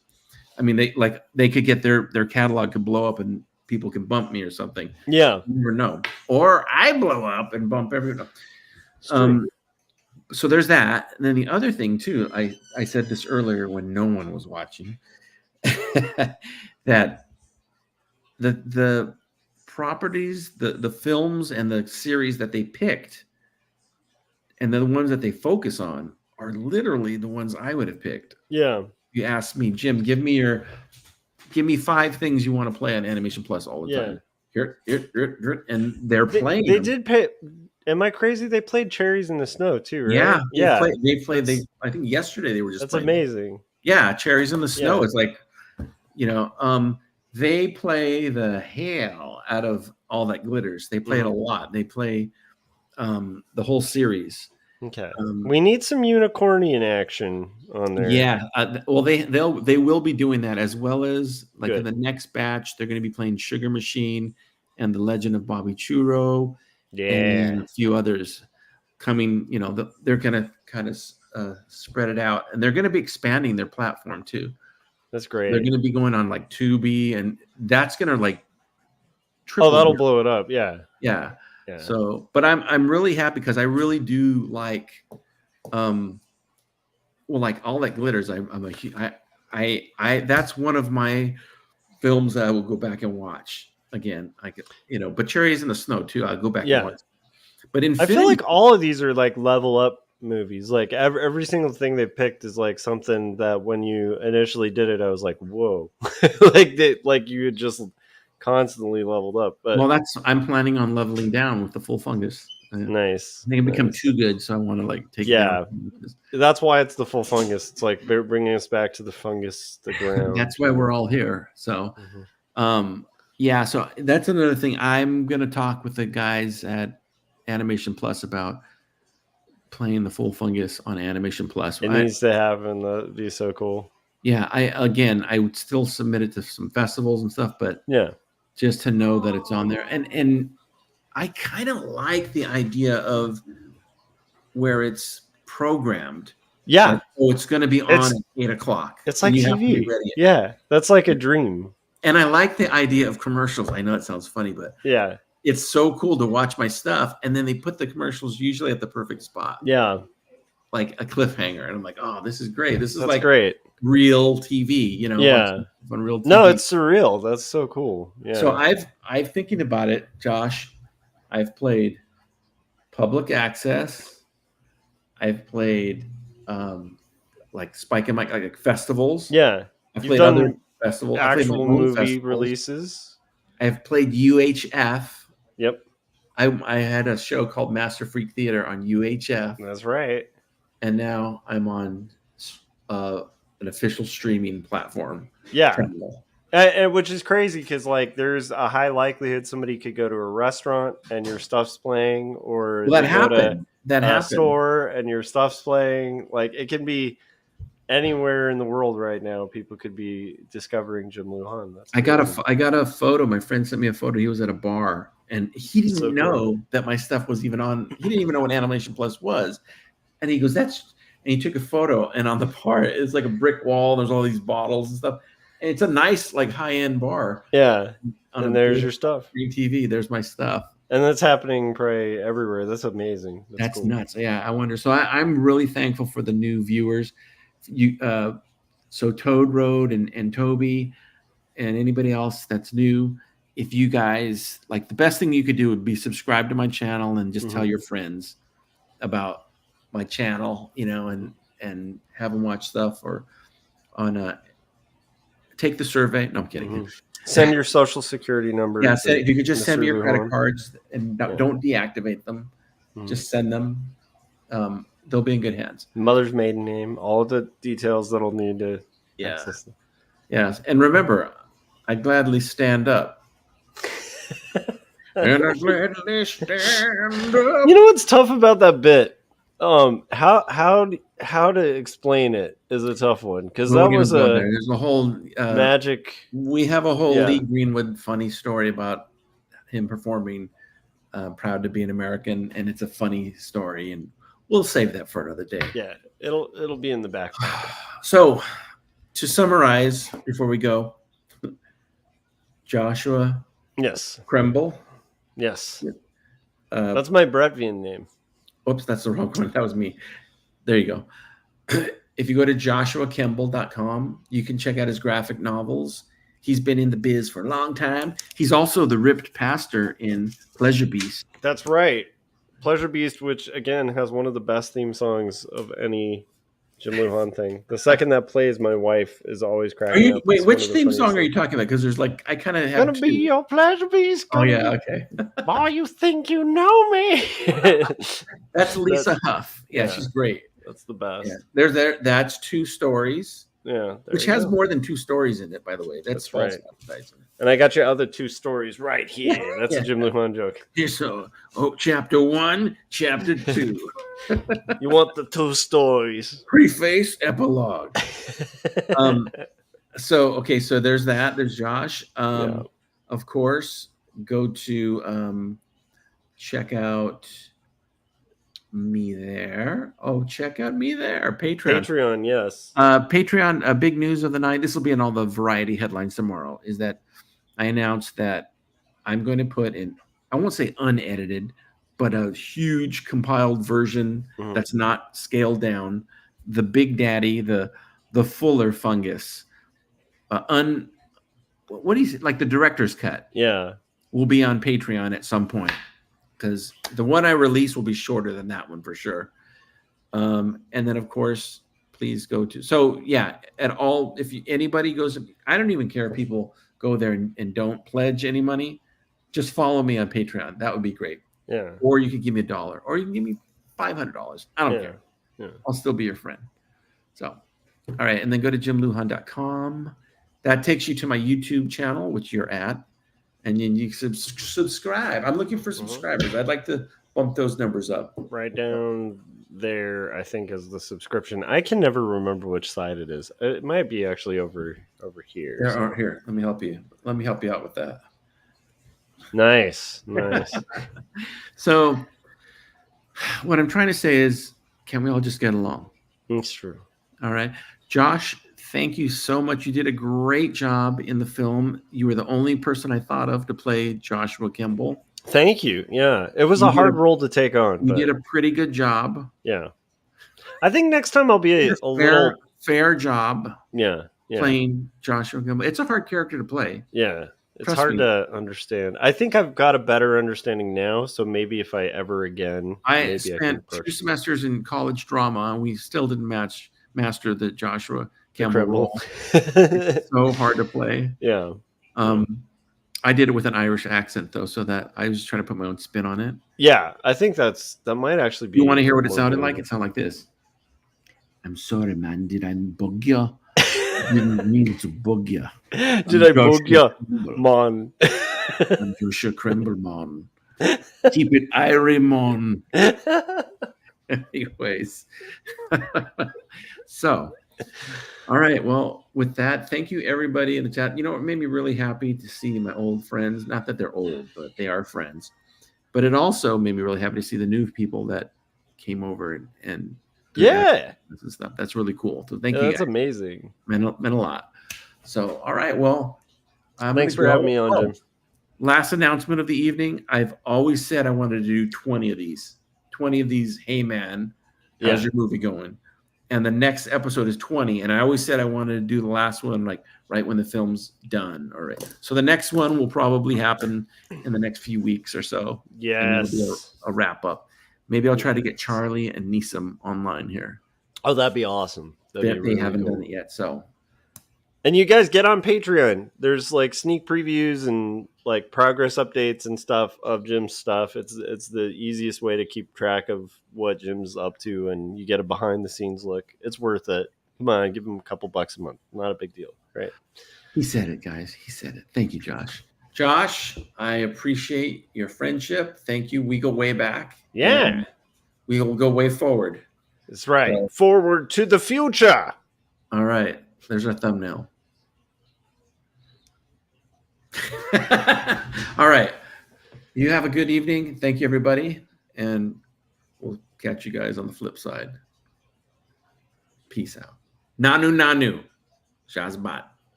I mean, they could get their catalog could blow up and people can bump me or something. Yeah, you never know. Or I blow up and bump everyone. So there's that. And then the other thing too, I said this earlier when no one was watching, that the properties, the films and the series that they picked, and the ones that they focus on are literally the ones I would have picked. Yeah. You asked me, Jim, give me 5 things you want to play on Animation Plus all the time. Here, and they're playing. They did pay. Am I crazy? They played Cherries in the Snow too, right? Yeah. They played. I think yesterday they were just. That's playing. Amazing. Yeah, Cherries in the Snow. It's like, they play the hell out of All That Glitters. They play it a lot. They play the whole series. Okay. We need some unicornian action on there. Yeah. Well, they will be doing that, as well as like in the next batch, they're going to be playing Sugar Machine and The Legend of Bobby Churro. Yeah. And a few others coming. They're going to kind of spread it out, and they're going to be expanding their platform too. That's great. They're going to be going on like Tubi, and that's going to like triple. Oh, that'll blow it up. Yeah. Yeah. So, but I'm really happy because I really do like, well, like All That Glitters. I that's one of my films that I will go back and watch again. I could, but Cherries in the Snow too. I'll go back and watch. But I feel like all of these are like level up movies. Like every single thing they picked is like something that when you initially did it, I was like, whoa, like you had just constantly leveled up. But I'm planning on leveling down with the full fungus. Nice. I think it become too good, so I want to like take. Yeah, that's why it's the full fungus. It's like they're bringing us back to the fungus, the ground. That's why we're all here. So, yeah. So that's another thing. I'm gonna talk with the guys at Animation Plus about playing the full fungus on Animation Plus. It needs to happen. That'd be so cool. Yeah. I would still submit it to some festivals and stuff, but just to know that it's on there, and I kind of like the idea of where it's programmed. Yeah. Like, it's going to be on at 8:00. It's like TV. Yeah. That's like a dream. And I like the idea of commercials. I know it sounds funny, but yeah, it's so cool to watch my stuff. And then they put the commercials usually at the perfect spot. Yeah. Like a cliffhanger. And I'm like, oh, this is great. This is like great. Real TV, Yeah. On real TV. No, it's surreal. That's so cool. Yeah. So I've thinking about it, Josh. I've played Public Access. I've played like Spike and Mike, like festivals. Yeah. I've played other festivals. Actual movie releases. I've played UHF. Yep. I had a show called Master Freak Theater on UHF. That's right. And now I'm on an official streaming platform. Yeah. And which is crazy because like there's a high likelihood somebody could go to a restaurant and your stuff's playing, or that happened. That happened. Store and your stuff's playing. Like it can be anywhere in the world right now. People could be discovering Jim Lujan. I got a photo. My friend sent me a photo. He was at a bar and he didn't know that my stuff was even on. He didn't even know what Animation Plus was, and he goes, "That's." And he took a photo, and on the bar it's like a brick wall. There's all these bottles and stuff. And it's a nice, like, high-end bar. Yeah, and there's your stuff. Free TV. There's my stuff. And that's happening probably everywhere. That's amazing. That's cool. Nuts. Yeah, I wonder. So I'm really thankful for the new viewers. So Toad Road and Toby and anybody else that's new, if you guys, like, the best thing you could do would be subscribe to my channel and just tell your friends about my channel, and have them watch stuff, or on take the survey. No, I'm kidding. Send your social security number. Yeah, if you could just send me your credit cards and don't deactivate them. Just send them. They'll be in good hands. Mother's maiden name, all of the details that'll need to access them. Yes, and remember, I gladly stand up. And I gladly stand up. You know what's tough about that bit? How to explain it is a tough one, because that was there's a whole magic. We have a whole Lee Greenwood funny story about him performing "Proud to Be an American," and it's a funny story, and we'll save that for another day. Yeah, it'll be in the back. So, to summarize before we go, Joshua. Yes. Kemble. Yes. That's my Bretvian name. Oops, that's the wrong one. That was me. There you go. If you go to joshuakemble.com, you can check out his graphic novels. He's been in the biz for a long time. He's also the ripped pastor in Pleasure Beast. That's right. Pleasure Beast, which, again, has one of the best theme songs of any Jim Lujan thing. The second that plays, my wife is always cracking up. Wait, which theme song are you talking about? Because there's like, I kind of have Gonna be your Pleasure Beast. Oh, yeah, okay. Boy, you think you know me. That's Lisa Huff. Yeah, she's great. That's the best. Yeah. That's 2 stories. Yeah. Which has more than 2 stories in it, by the way. That's right. Advertising. And I got your other 2 stories right here. That's a Jim Lujan joke. Here's chapter 1, chapter 2. You want the 2 stories. Preface, epilogue. So there's that. There's Josh. Of course, go to check out me there. Oh, check out me there. Patreon. Patreon, yes. Patreon, big news of the night. This will be in all the variety headlines tomorrow. Is that I announced that I'm going to put in, I won't say unedited, but a huge compiled version that's not scaled down. The Big Daddy, the fuller fungus. What do you say? Like the director's cut. Yeah. Will be on Patreon at some point, because the one I release will be shorter than that one for sure. And then of course, please go to, so yeah, at all, if anybody goes, I don't even care if people go there and don't pledge any money, just follow me on Patreon. That would be great. Yeah. Or you could give me $1, or you can give me $500. I don't care. Yeah. I'll still be your friend. So, all right. And then go to jimluhan.com. That takes you to my YouTube channel, which you're at. And then you subscribe. I'm looking for subscribers. I'd like to bump those numbers up. Right down there, I think, is the subscription. I can never remember which side it is. It might be actually over here. There are here. Let me help you. Let me help you out with that. Nice. So what I'm trying to say is, can we all just get along? It's true. All right. Josh, thank you so much. You did a great job in the film. You were the only person I thought of to play Joshua Kemble. Thank you. Yeah. It was a hard role to take on. You did a pretty good job. Yeah. I think next time I'll be a little fair job. Yeah. Playing Joshua Kemble. It's a hard character to play. Yeah. It's Trust hard me. to understand. I think I've got a better understanding now. So maybe if I ever again, I spent 2 semesters in college drama, and we still didn't master the Joshua Kemble role. It's so hard to play. Yeah. I did it with an Irish accent though, so that I was trying to put my own spin on it. Yeah, I think that might actually be. You want to hear what it sounded like? It sounded like this. I'm sorry, man. Did I bug you? Didn't mean to bug you. Did I bug you, man? I'm Joshua Kemble, man. Keep it Irie, man. Anyways. So, all right. Well, with that, thank you everybody in the chat. You know, it made me really happy to see my old friends. Not that they're old, but they are friends. But it also made me really happy to see the new people that came over and yeah, and stuff. That's really cool. So thank you. That's guys. amazing. Meant a lot. So, all right. Well, thanks for having me on, Jim. Last announcement of the evening. I've always said I wanted to do 20 of these. 20 of these. Hey, man, how's your movie going? And the next episode is 20. And I always said I wanted to do the last one like right when the film's done. All right. So the next one will probably happen in the next few weeks or so. Yes. And it'll be a wrap up. Maybe I'll try to get Charlie and Neeson online here. Oh, that'd be awesome. They haven't done it yet. So. And you guys get on Patreon. There's like sneak previews and like progress updates and stuff of Jim's stuff. It's the easiest way to keep track of what Jim's up to, and you get a behind the scenes look. It's worth it. Come on, give him a couple bucks a month. Not a big deal, right? He said it, guys. He said it. Thank you, Josh. Josh, I appreciate your friendship. Thank you. We go way back. Yeah. We will go way forward. That's right. So, forward to the future. All right. There's our thumbnail. All right. You have a good evening. Thank you, everybody. And we'll catch you guys on the flip side. Peace out. Nanu. Shazbat.